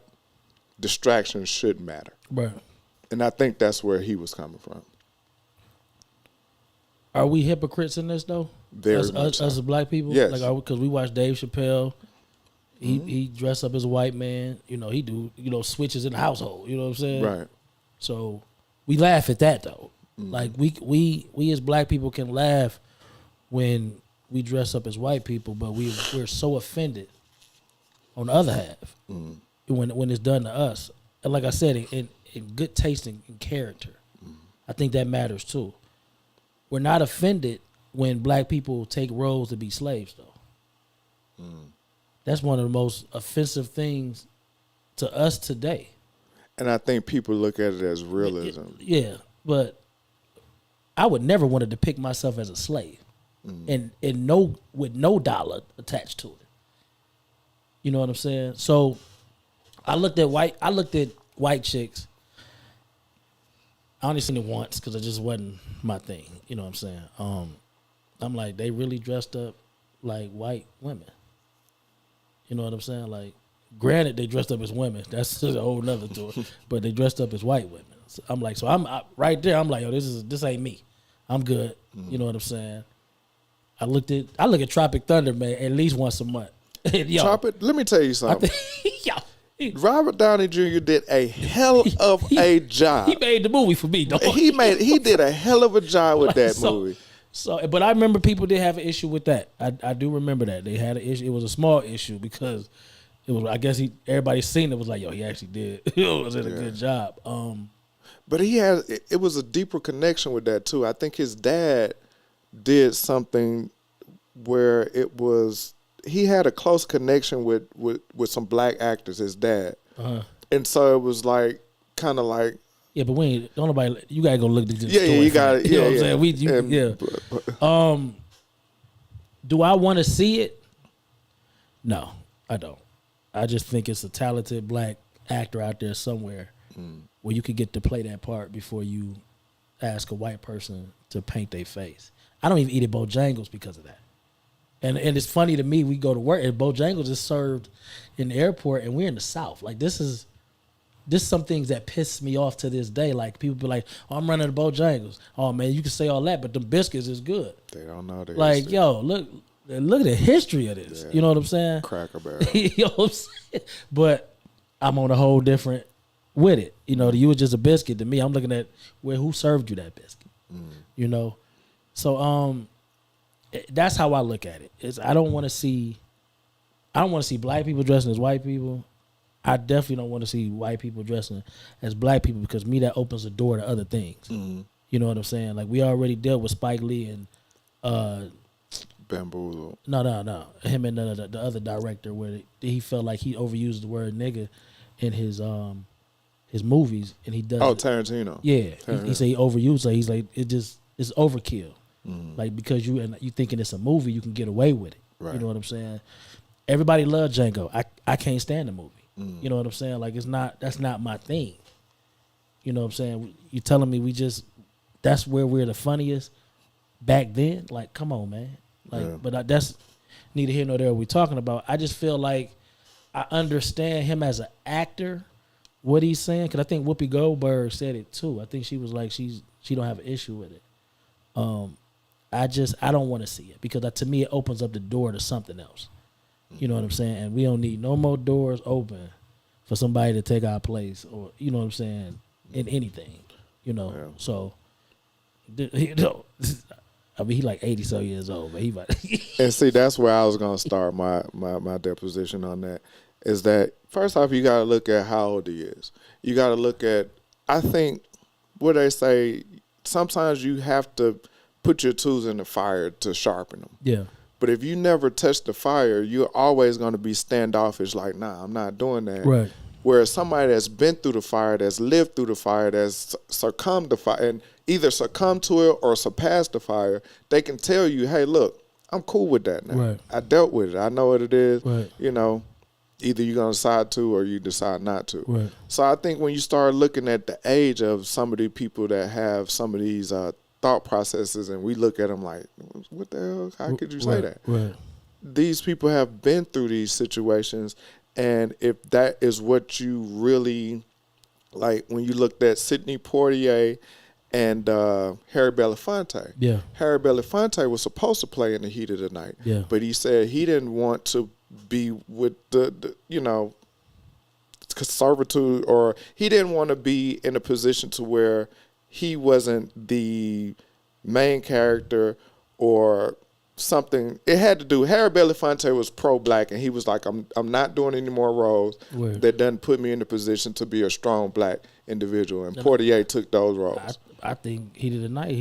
distractions shouldn't matter. Right. And I think that's where he was coming from. Are we hypocrites in this though? Very us, much so. us as black people? Yes. Like, because we watch Dave Chappelle. He dress up as a white man. You know, he do, switches in the household. You know what I'm saying? Right. So we laugh at that though. Like we as black people can laugh when we dress up as white people, but we're so offended on the other half when it's done to us. And like I said, in good taste and character, I think that matters too. We're not offended when black people take roles to be slaves, though. That's one of the most offensive things to us today. And I think people look at it as realism. Yeah, but I would never want to depict myself as a slave, and with no dollar attached to it. You know what I'm saying? So I looked at white chicks. I only seen it once because it just wasn't my thing. You know what I'm saying? I'm like, they really dressed up like white women. You know what I'm saying? Like, granted, they dressed up as women. That's just a whole nother tour. But they dressed up as white women. So I'm like, right there. I'm like, yo, this ain't me. I'm good. You know what I'm saying? I look at Tropic Thunder, man, at least once a month. Yo, Tropic, let me tell you something. Robert Downey Jr. did a hell of a job. He made the movie for me, dog. He did a hell of a job with that movie. So, but I remember people did have an issue with that. I do remember that they had an issue. It was a small issue because it was. I guess everybody seen it was like, yo, he actually did. It was a good job. But it was a deeper connection with that too. I think his dad did something where he had a close connection with some black actors, his dad. And so it was like, kind of like. Yeah, but you gotta go look at this. Yeah, you got it. You know what I'm saying? Do I want to see it? No, I don't. I just think it's a talented black actor out there somewhere where you could get to play that part before you ask a white person to paint their face. I don't even eat at Bojangles because of that. And it's funny to me, we go to work and Bojangles is served in the airport and we're in the South. Like, this is some things that piss me off to this day. Like, people be like, oh, I'm running to Bojangles. Oh, man, you can say all that, but the biscuits is good. They don't know. Like, yo, look at the history of this. Yeah. You know what I'm saying? Cracker Barrel. You know what I'm saying? But I'm on a whole different with it. You know, you was just a biscuit. To me, I'm looking at who served you that biscuit. You know? So, that's how I look at it. I don't want to see black people dressing as white people. I definitely don't want to see white people dressing as black people because that opens the door to other things. You know what I'm saying? Like, we already dealt with Spike Lee and Bamboozle. No. Him and the other director where he felt like he overused the word nigga in his movies, and he does. Oh, Tarantino. Yeah, he said he overused it. He's like, it's overkill. Like, because you thinking it's a movie, you can get away with it. Right. You know what I'm saying? Everybody loves Django. I can't stand the movie. You know what I'm saying? Like, that's not my thing. You know what I'm saying? You telling me that's where we're the funniest back then? Like, come on, man. Like, but that's neither here nor there what we're talking about. I just feel like I understand him as an actor, what he's saying, because I think Whoopi Goldberg said it too. I think she was like, she don't have an issue with it. I don't want to see it because to me it opens up the door to something else. You know what I'm saying? And we don't need no more doors open for somebody to take our place, or you know what I'm saying, in anything. You know, so I mean, he like 80 so years old, but he about and see, that's where I was gonna start my deposition on that. Is that first off, you gotta look at how old he is. You gotta look at. I think what they say. Sometimes you have to put your tools in the fire to sharpen them. Yeah. But if you never touch the fire, you're always going to be standoffish, like, nah, I'm not doing that. Right. Whereas somebody that's been through the fire, that's lived through the fire, that's succumbed to fire, and either succumbed to it or surpassed the fire, they can tell you, hey, look, I'm cool with that now. Right. I dealt with it. I know what it is. Right. You know, either you're going to decide to or you decide not to. Right. So I think when you start looking at the age of some of the people that have some of these thought processes, and we look at them like, what the hell? How could you say that? Right. These people have been through these situations, and if that is what you really like, when you looked at Sidney Poitier and Harry Belafonte. Yeah. Harry Belafonte was supposed to play in the Heat of the Night, Yeah. but he said he didn't want to be with the conservative, or he didn't want to be in a position to where he wasn't the main character or something. It had to do. Harry Belafonte was pro-black, and he was like, "I'm not doing any more roles that doesn't put me in the position to be a strong black individual." And Poitier took those roles. I think Heat of the Night.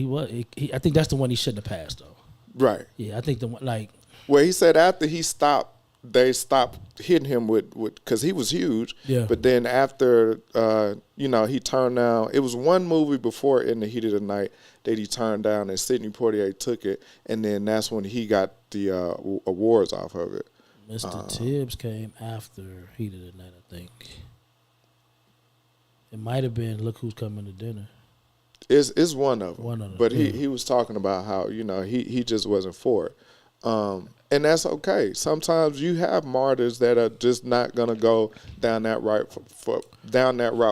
I think that's the one he shouldn't have passed though. Right. Yeah, I think the one like. Well, he said after he stopped, they stopped hitting him with because he was huge. Yeah. But then after he turned down. It was one movie before In the Heat of the Night that he turned down, and Sidney Poitier took it, and then that's when he got the awards off of it. Mr. Tibbs came after Heat of the Night, I think. It might have been Look Who's Coming to Dinner. It's one of them. One of them. But he was talking about how he just wasn't for it, and that's okay. Sometimes you have martyrs that are just not gonna go down that route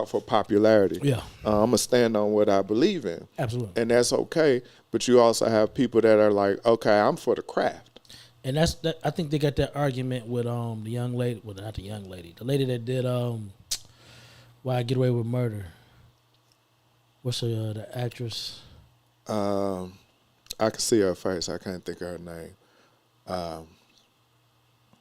for popularity. Yeah, I'm gonna stand on what I believe in. Absolutely, and that's okay. But you also have people that are like, okay, I'm for the craft. And I think they got that argument with the young lady. Well, not the young lady. The lady that did Why I Get Away with Murder. What's the actress? I can see her face. I can't think of her name.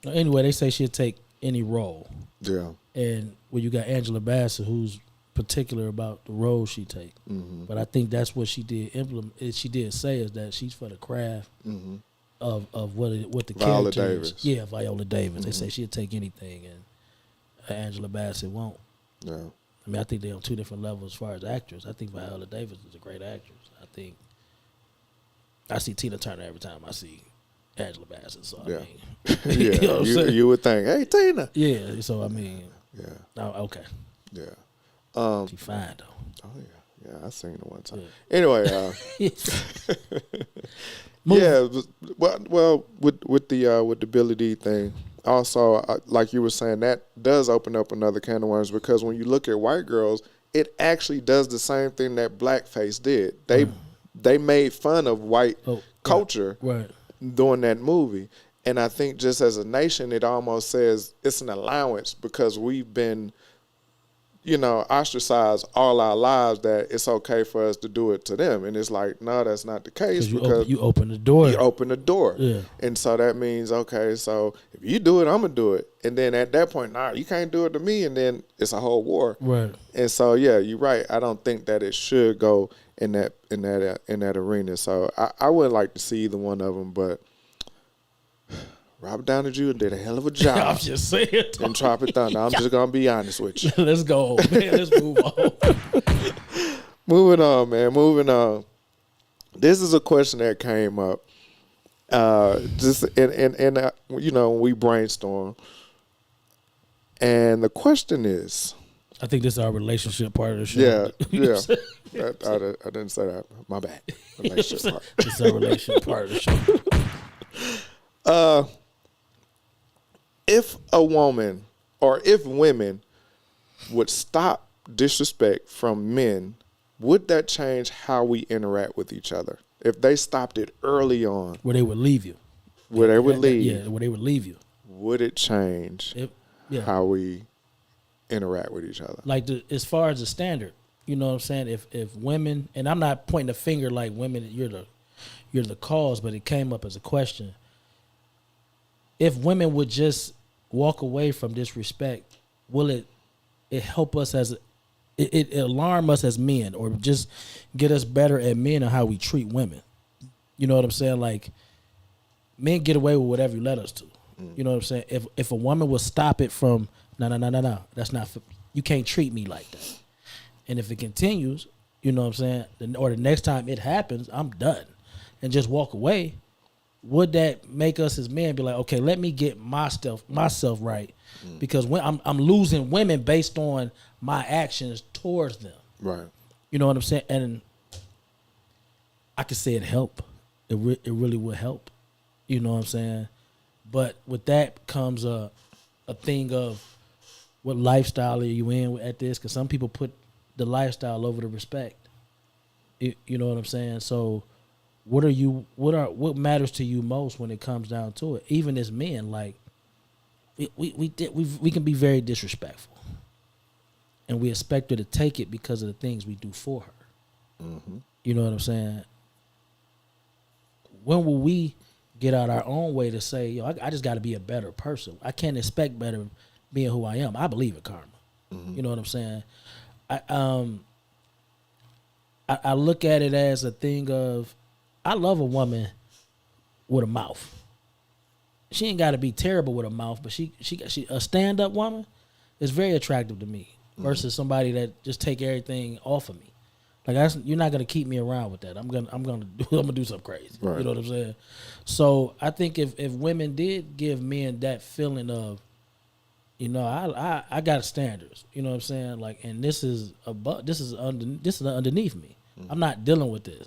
Anyway, they say she'll take any role. Yeah. And when you got Angela Bassett, who's particular about the role she take. Mm-hmm. But I think that's what she did implement. She did say is that she's for the craft of what the Viola character Davis. is. Yeah, Viola Davis. They say she'll take anything, and Angela Bassett won't. Yeah. I mean, I think they're on two different levels as far as actors. I think Viola Davis is a great actress. I see Tina Turner every time I see Angela Bassett. So I mean, you would think, hey, Tina. Yeah. So I mean, yeah. Oh, okay. Yeah. She fine though. Oh yeah, I seen her one time. Yeah. Anyway, well, with the Billy D thing. Also, like you were saying, that does open up another can of worms, because when you look at white girls, it actually does the same thing that blackface did. They made fun of white culture during that movie. And I think just as a nation, it almost says it's an allowance, because we've been, ostracized all our lives, that it's okay for us to do it to them. And it's like, no, that's not the case, because you open the door. You open the door. Yeah. And so that means, okay, so if you do it, I'm going to do it. And then at that point, you can't do it to me. And then it's a whole war. Right. And so, yeah, you're right. I don't think that it should go in that arena. So I wouldn't like to see either one of them, but Robert Downey Jr. did a hell of a job. I'm just saying. In Tropic Thunder. I'm just going to be honest with you. Let's go, man. Let's move on. Moving on, man. Moving on. This is a question that came up. Just when we brainstorm. And the question is. I think this is our relationship part of the show. Yeah. I didn't say that. My bad. Relationship part. This is our relationship part of the show. If a woman, or if women would stop disrespect from men, would that change how we interact with each other? If they stopped it early on. Where they would leave you. Where they would leave. Yeah, where they would leave you. Would it change how we interact with each other? Like as far as the standard, you know what I'm saying? If women, and I'm not pointing a finger like women, you're the cause, but it came up as a question. If women would just walk away from disrespect, will it help us it alarm us as men, or just get us better at men and how we treat women? You know what I'm saying? Like, men get away with whatever you let us to. You know what I'm saying? If a woman will stop it from, no, that's not, you can't treat me like that. And if it continues, you know what I'm saying, or the next time it happens, I'm done, and just walk away. Would that make us as men be like, okay, let me get myself right, because when I'm losing women based on my actions towards them. Right. You know what I'm saying? And I could say it help. It really would help. You know what I'm saying? But with that comes a thing of what lifestyle are you in at this? Because some people put the lifestyle over the respect. You know what I'm saying? So what matters to you most when it comes down to it? Even as men, like we can be very disrespectful, and we expect her to take it because of the things we do for her. Mm-hmm. You know what I'm saying? When will we get out our own way to say, yo, I just got to be a better person? I can't expect better being who I am. I believe in karma. Mm-hmm. You know what I'm saying? I look at it as a thing of, I love a woman with a mouth. She ain't got to be terrible with a mouth, but she a stand up woman is very attractive to me versus somebody that just take everything off of me. Like you're not gonna keep me around with that. I'm gonna do something crazy. Right. You know what I'm saying? So I think if women did give men that feeling of, you know, I got standards. You know what I'm saying? Like, and this is underneath me. Mm-hmm. I'm not dealing with this.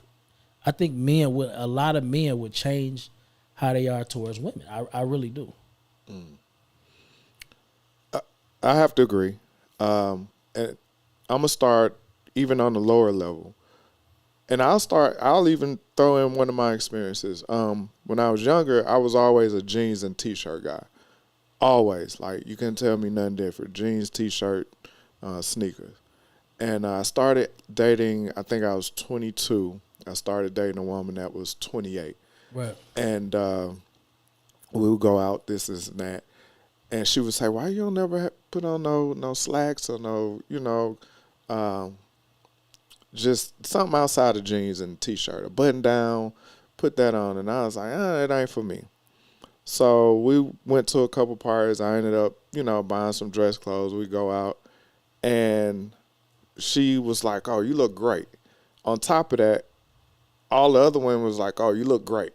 I think a lot of men would change how they are towards women. I really do. I have to agree. And I'm gonna start even on the lower level. And I'll even throw in one of my experiences. When I was younger, I was always a jeans and t-shirt guy. Always. Like, you couldn't tell me nothing different. Jeans, t-shirt, sneakers. And I started dating, I think I was 22. I started dating a woman that was 28. Right. And we would go out, this and that. And she would say, why you don't never put on no slacks or no, you know, just something outside of jeans and t-shirt, a button down, put that on. And I was like, it ain't for me. So we went to a couple parties. I ended up, you know, buying some dress clothes. We go out, and she was like, oh, you look great. On top of that, all the other women was like, oh, you look great.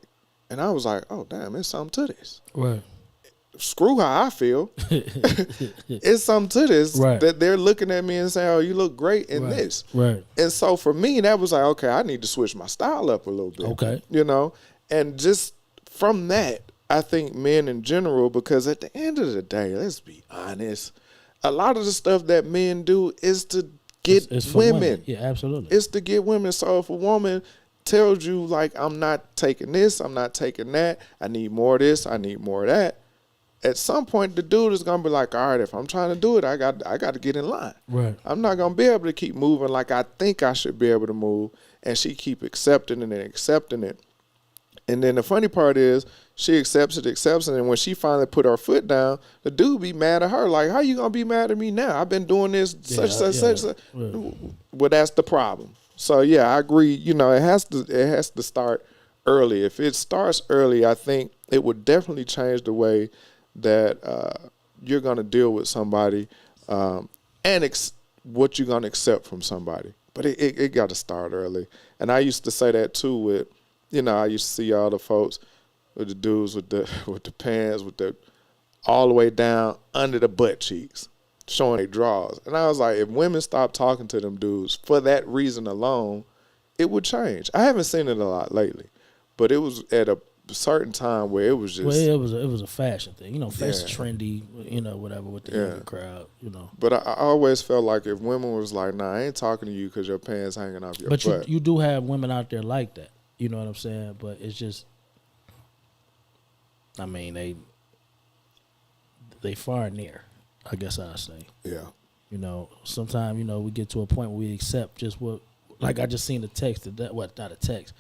And I was like, oh, damn, there's something to this. Right. Screw how I feel. It's something to this that they're looking at me and saying, oh, you look great in this. Right. And so for me, that was like, okay, I need to switch my style up a little bit. Okay. You know? And just from that, I think men in general, because at the end of the day, let's be honest, a lot of the stuff that men do is to get it's for women. Yeah, absolutely. It's to get women. So if a woman tells you, like, I'm not taking this, I'm not taking that, I need more of this, I need more of that, at some point the dude is gonna be like, all right, if I'm trying to do it, I got to get in line. Right. I'm not gonna be able to keep moving like I think I should be able to move, and she keep accepting it and accepting it. And then the funny part is she accepts it, and when she finally put her foot down, the dude be mad at her. Like, how you gonna be mad at me now? I've been doing this such. Right. Well, that's the problem. So yeah, I agree. You know, it has to start early. If it starts early, I think it would definitely change the way that you're gonna deal with somebody, and what you're gonna accept from somebody. But it got to start early. And I used to say that too with, you know, I used to see all the folks with the dudes with the pants with the all the way down under the butt cheeks, showing their drawers. And I was like, if women stopped talking to them dudes for that reason alone, it would change. I haven't seen it a lot lately, but it was at a certain time where it was just. Well, it was a fashion thing, you know, fashion trendy, you know, whatever with the younger crowd, you know. But I always felt like if women was like, nah, I ain't talking to you because your pants hanging off your butt. But you do have women out there like that. You know what I'm saying? But it's just, I mean, they far near, I guess I'd say. Yeah. You know, sometimes, you know, we get to a point where we accept just what, like I just seen the text, not a text.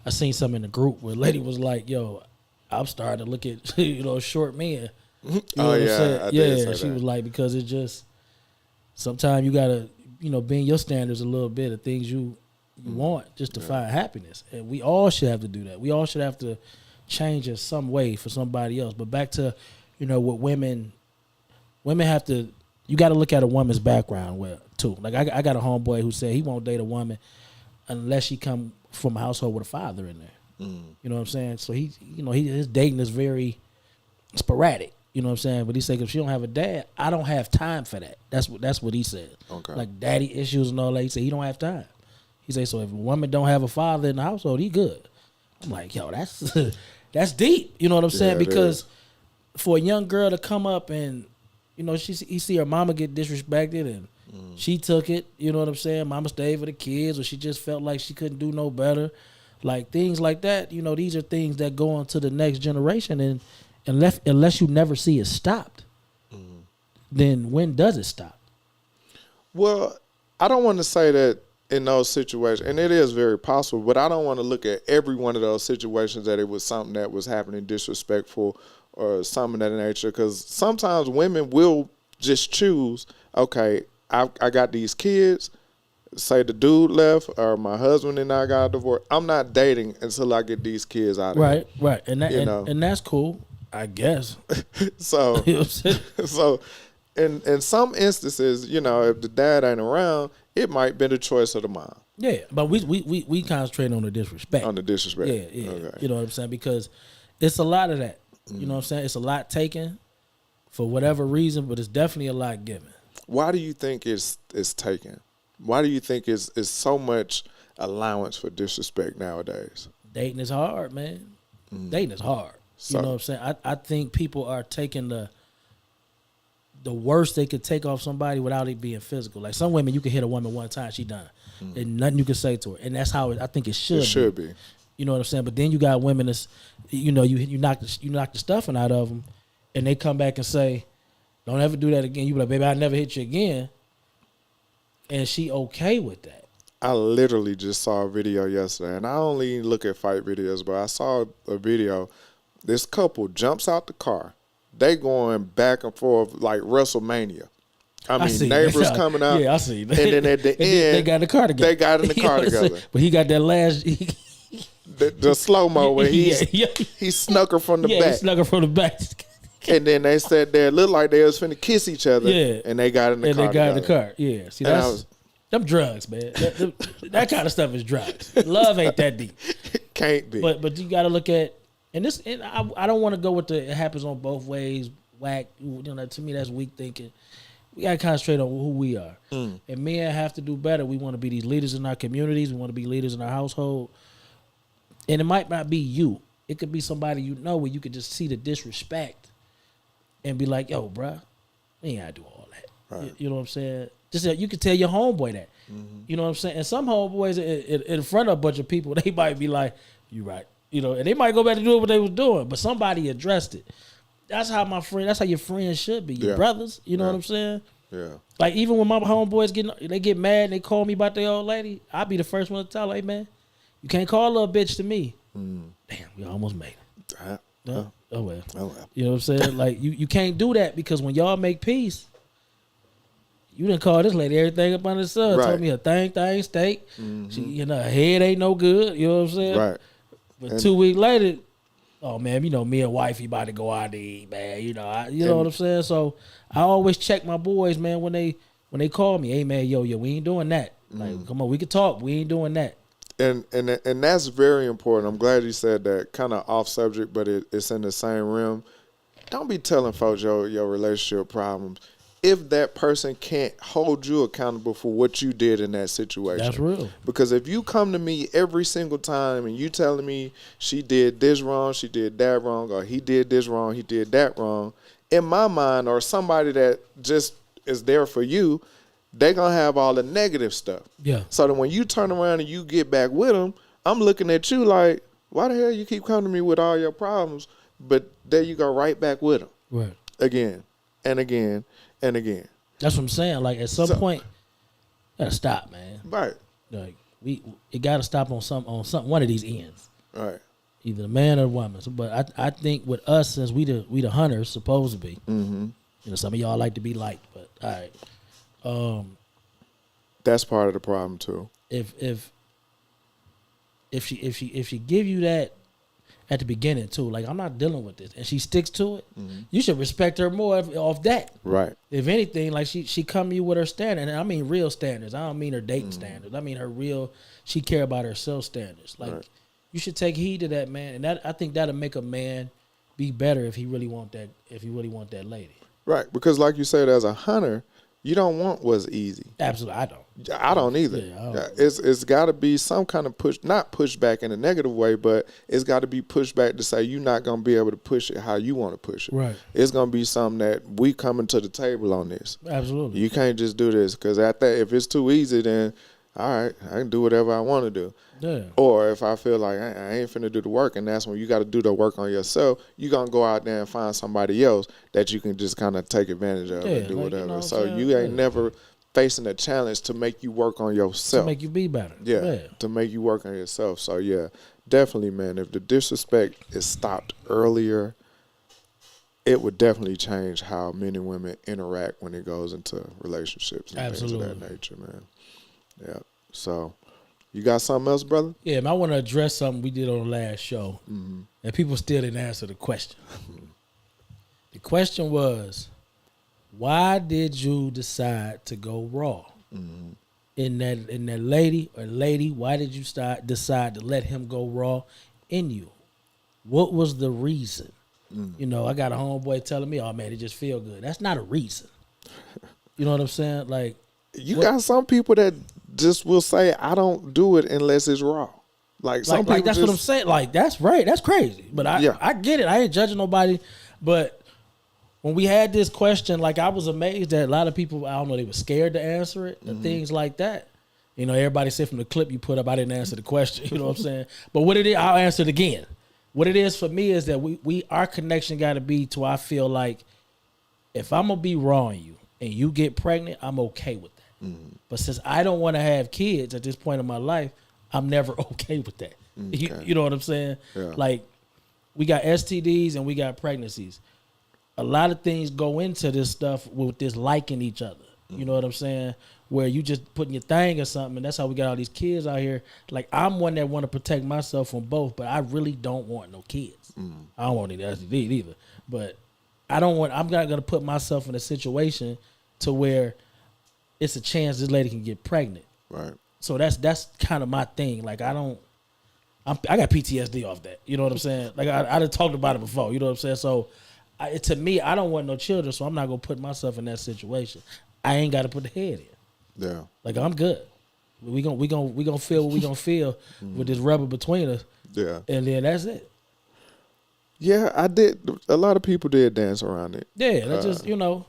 I seen something in the group where a lady was like, yo, I'm starting to look at, you know, short men. You know what I'm saying? Yeah, she was like, because it just, sometimes you got to, you know, bend your standards a little bit of things you want just to find happiness. And we all should have to do that. We all should have to change in some way for somebody else. But back to, you know, what women have to, you got to look at a woman's background too. Like I got a homeboy who said he won't date a woman unless she come from a household with a father in there. You know what I'm saying? So his dating is very sporadic. You know what I'm saying? But he said if she don't have a dad, I don't have time for that. That's what he said. Okay. Like daddy issues and all that. He said he don't have time. He say, so if a woman don't have a father in the household, he good. I'm like, yo, that's that's deep. You know what I'm saying? Yeah, it Because is. for a young girl to come up and, you know, he see her mama get disrespected and she took it, you know what I'm saying? Mama stayed for the kids, or she just felt like she couldn't do no better. Like things like that, you know, these are things that go on to the next generation, and unless you never see it stopped, then when does it stop? Well, I don't want to say that in those situations, and it is very possible, but I don't want to look at every one of those situations that it was something that was happening disrespectful or something of that nature, because sometimes women will just choose, okay, I got these kids, say the dude left or my husband and I got a divorce. I'm not dating until I get these kids out of here. Right. And that and that's cool, I guess. So, You know what I'm saying? so in some instances, you know, if the dad ain't around, it might be the choice of the mom. Yeah, but we concentrate on the disrespect. On the disrespect. Yeah. Okay. You know what I'm saying? Because it's a lot of that. You know what I'm saying? It's a lot taken for whatever reason, but it's definitely a lot given. Why do you think it's taken? Why do you think it's so much allowance for disrespect nowadays? Dating is hard, man. Dating is hard. So, You know what I'm saying? I think people are taking the worst they could take off somebody without it being physical. Like some women, you can hit a woman one time, she done. And nothing you can say to her. And that's how I think it should be. It should be. You know what I'm saying? But then you got women that's, you know, you knock the stuffing out of them, and they come back and say, don't ever do that again. You be like, baby, I never hit you again. And she okay with that. I literally just saw a video yesterday, and I only look at fight videos, but I saw a video. This couple jumps out the car. They going back and forth like WrestleMania. I mean, neighbors coming out. Yeah, I see. And then at the end, they got in the car together. They got in the car together. But he got that last. The slow-mo where he snuck her from the back. He snuck her from the back. And then they said they looked like they was finna kiss each other. Yeah. And they got in the car. And they got in the car. Yeah. See, that's them drugs, man. That kind of stuff is drugs. Love ain't that deep. Can't be. But you got to look at, and I don't want to go with it happens on both ways. Whack. You know, to me that's weak thinking. We got to concentrate on who we are. And men have to do better. We want to be these leaders in our communities. We want to be leaders in our household. And it might not be you. It could be somebody you know where you could just see the disrespect and be like, yo, bruh, we ain't got to do all that. Right. You know what I'm saying? Just you could tell your homeboy that. You know what I'm saying? And some homeboys in front of a bunch of people, they might be like, you right. You know, and they might go back to doing what they was doing, but somebody addressed it. That's how that's how your friends should be, your brothers. You know what I'm saying? Yeah. Like even when my homeboys get mad and they call me about their old lady, I'll be the first one to tell her, hey man, you can't call a little bitch to me. Damn, we almost made it. Oh well. You know what I'm saying? Like you can't do that, because when y'all make peace, you didn't call this lady everything up under the sun. Right. Told me her thing steak. She, you know, her head ain't no good. You know what I'm saying? Right. But 2 weeks later, oh man, you know, me and wifey about to go out to eat, man. You know, what I'm saying? So I always check my boys, man, when they call me, hey man, yo, we ain't doing that. Like, come on, we can talk. We ain't doing that. And that's very important. I'm glad you said that. Kind of off subject, but it's in the same realm. Don't be telling folks your relationship problems if that person can't hold you accountable for what you did in that situation. That's real. Because if you come to me every single time and you telling me she did this wrong, she did that wrong, or he did this wrong, he did that wrong, in my mind, or somebody that just is there for you, they're going to have all the negative stuff. Yeah. So that when you turn around and you get back with them, I'm looking at you like, why the hell you keep coming to me with all your problems? But there you go right back with them. Right. Again and again and again. That's what I'm saying. Like at some point, gotta stop, man. Right. Like it gotta stop on one of these ends. Right. Either the man or the woman. So, but I think with us, since we the hunters supposed to be, you know, some of y'all like to be liked, but all right. That's part of the problem too. If she give you that at the beginning too, like I'm not dealing with this, and she sticks to it, you should respect her more off that. Right. If anything, like she come to you with her standard, and I mean real standards. I don't mean her dating standards. I mean her real. She care about herself standards. Like you should take heed to that, man, and I think that'll make a man be better if he really want that. If he really want that lady. Right. Because like you said, as a hunter, You don't want what's easy. Absolutely, I don't. I don't either. Yeah, I don't. It's got to be some kind of not pushback in a negative way, but it's got to be pushback to say you're not going to be able to push it how you want to push it. Right. It's going to be something that we coming to the table on this. Absolutely. You can't just do this because if it's too easy, then all right, I can do whatever I want to do. Yeah. Or if I feel like I ain't finna do the work, and that's when you got to do the work on yourself, you're going to go out there and find somebody else that you can just kind of take advantage of and do whatever. You know so you ain't never facing a challenge to make you work on yourself. To make you be better. Yeah, to make you work on yourself. So, yeah, definitely, man, if the disrespect is stopped earlier, it would definitely change how men and women interact when it goes into relationships and things of that nature, man. Yeah. So, you got something else, brother? Yeah, man, I want to address something we did on the last show, and people still didn't answer the question. The question was, why did you decide to go raw? In that lady, why did you decide to let him go raw in you? What was the reason? You know, I got a homeboy telling me, oh, man, it just feel good. That's not a reason. You know what I'm saying? Like, you got some people that just will say, I don't do it unless it's raw. Like some people that's what I'm saying. Like, that's right. That's crazy. But I get it. I ain't judging nobody. But when we had this question, like, I was amazed that a lot of people, I don't know, they were scared to answer it and things like that. You know, everybody said from the clip you put up, I didn't answer the question. You know what I'm saying? But what it is, I'll answer it again. What it is for me is that our connection got to be to, I feel like, if I'm going to be raw on you and you get pregnant, I'm okay with that. But since I don't want to have kids at this point in my life, I'm never okay with that. Okay. You know what I'm saying? Yeah. Like, we got STDs and we got pregnancies. A lot of things go into this stuff with this liking each other. You know what I'm saying? Where you just putting your thing or something, and that's how we got all these kids out here. Like, I'm one that want to protect myself from both, but I really don't want no kids. I don't want any STDs either. But I'm not going to put myself in a situation to where it's a chance this lady can get pregnant. Right. So that's kind of my thing. Like, I got PTSD off that. You know what I'm saying? Like, I done talked about it before. You know what I'm saying? So, to me, I don't want no children, so I'm not going to put myself in that situation. I ain't got to put the head in. Yeah. Like, I'm good. We gonna feel what we gonna feel with this rubber between us. Yeah. And then that's it. Yeah, I did. A lot of people did dance around it. Yeah, that's just, you know,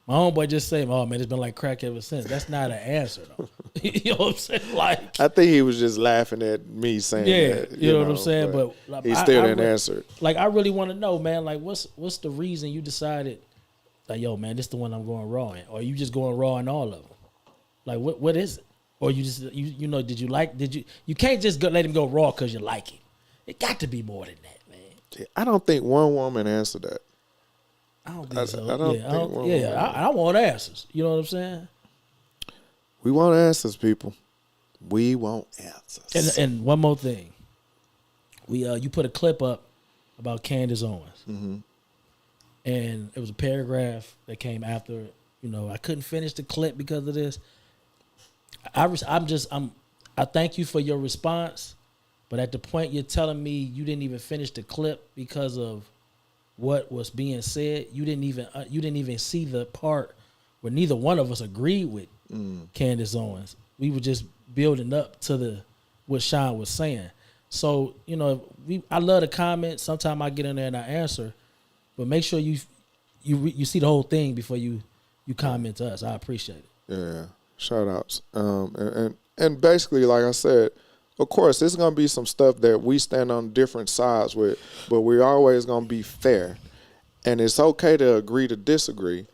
my homeboy just saying, oh, man, it's been like crack ever since. That's not an answer, though. You know what I'm saying? Like, I think he was just laughing at me saying that. You know what I'm saying? But like, he still didn't answer it. Like, I really want to know, man, like, what's the reason you decided, like, yo, man, this the one I'm going raw in? Or you just going raw in all of them? Like, what is it? Or you just, you know, you can't just let him go raw because you like him. It got to be more than that, man. I don't think one woman answered that. I don't think so. I want answers. You know what I'm saying? We want answers, people. We want answers. And one more thing. You put a clip up about Candace Owens. And it was a paragraph that came after, you know, I couldn't finish the clip because of this. I thank you for your response, but at the point you're telling me you didn't even finish the clip because of what was being said, you didn't even see the part where neither one of us agreed with Candace Owens. We were just building up to what Sean was saying. So, you know, I love the comments. Sometimes I get in there and I answer, but make sure you see the whole thing before you comment to us. I appreciate it. Yeah. Shout outs. And basically, like I said, of course, there's going to be some stuff that we stand on different sides with, but we're always going to be fair. And it's okay to agree to disagree,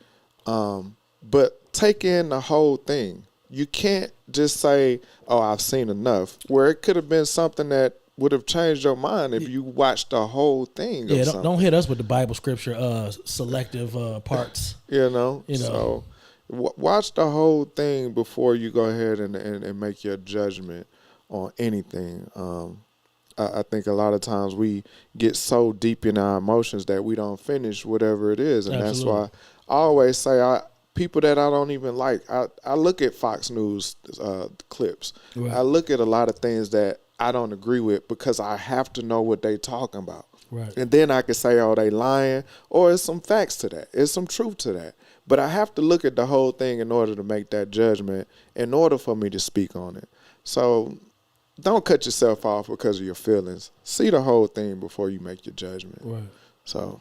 but take in the whole thing. You can't just say, oh, I've seen enough, where it could have been something that would have changed your mind if you watched the whole thing. Yeah, don't hit us with the Bible scripture selective parts. You know? So watch the whole thing before you go ahead and make your judgment on anything. I think a lot of times we get so deep in our emotions that we don't finish whatever it is. And Absolutely. That's why I always say people that I don't even like, I look at Fox News clips. Right. I look at a lot of things that I don't agree with because I have to know what they talking about. Right. And then I can say, oh, they lying, or it's some facts to that. It's some truth to that. But I have to look at the whole thing in order to make that judgment, in order for me to speak on it. So don't cut yourself off because of your feelings. See the whole thing before you make your judgment. Right. So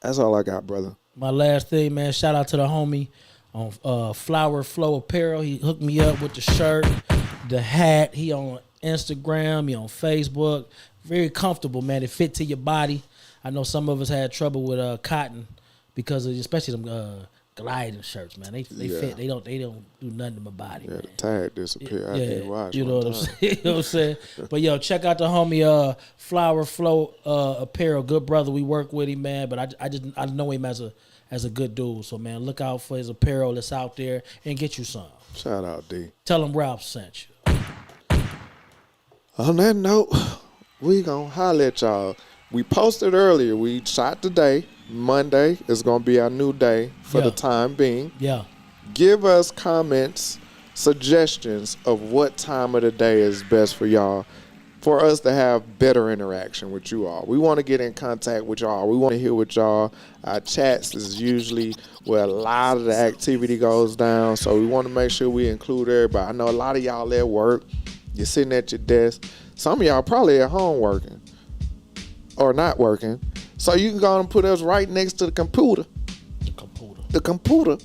that's all I got, brother. My last thing, man, shout out to the homie on Flower Flow Apparel. He hooked me up with the shirt, the hat. He on Instagram, he on Facebook. Very comfortable, man. It fit to your body. I know some of us had trouble with cotton because of, especially them gliding shirts, man. They fit. They don't do nothing to my body. Yeah, man. the tag disappeared. I didn't watch. You know what I'm saying? You know what I'm saying? But yo, check out the homie Flower Flow Apparel. Good brother. We work with him, man. But I know him as a good dude. So man, look out for his apparel that's out there and get you some. Shout out, D. Tell him Ralph sent you. On that note, we gonna holler at y'all. We posted earlier. We shot today. Monday is gonna be our new day for the time being. Yeah. Give us comments, suggestions of what time of the day is best for y'all, for us to have better interaction with you all. We want to get in contact with y'all. We want to hear what y'all. Our chats is usually where a lot of the activity goes down, so we want to make sure we include everybody. I know a lot of y'all at work. You're sitting at your desk. Some of y'all probably at home working or not working. So you can go and put us right next to the computer. The computer.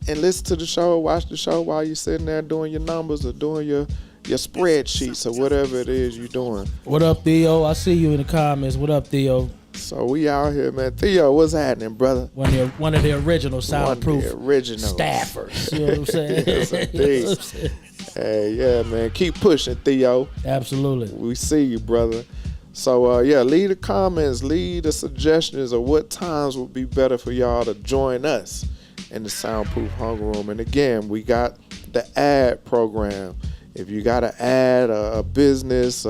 And listen to the show, watch the show while you're sitting there doing your numbers or doing your spreadsheets or whatever it is you're doing. What up, Theo? I see you in the comments. What up, Theo? So we out here, man. Theo, what's happening, brother? One of the original soundproof staffers. You know what I'm saying? Yes, indeed. Hey, yeah, man. Keep pushing, Theo. Absolutely. We see you, brother. So, leave the comments, leave the suggestions of what times would be better for y'all to join us in the Soundproof Hunger Room. And again, we got the ad program. If you got to add a business,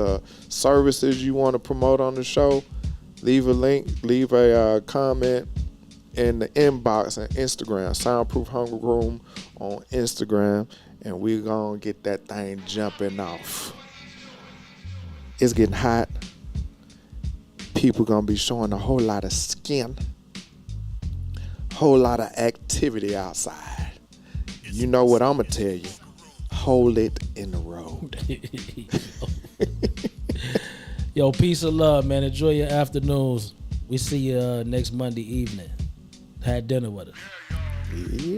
services you want to promote on the show, leave a link, leave a comment in the inbox on Instagram, Soundproof Hunger Room on Instagram, and we're going to get that thing jumping off. It's getting hot. People gonna be showing a whole lot of skin, whole lot of activity outside. You know what I'm gonna tell you? Hold it in the road. Yo, peace and love, man. Enjoy your afternoons. We see you next Monday evening. Had dinner with us. Yeah.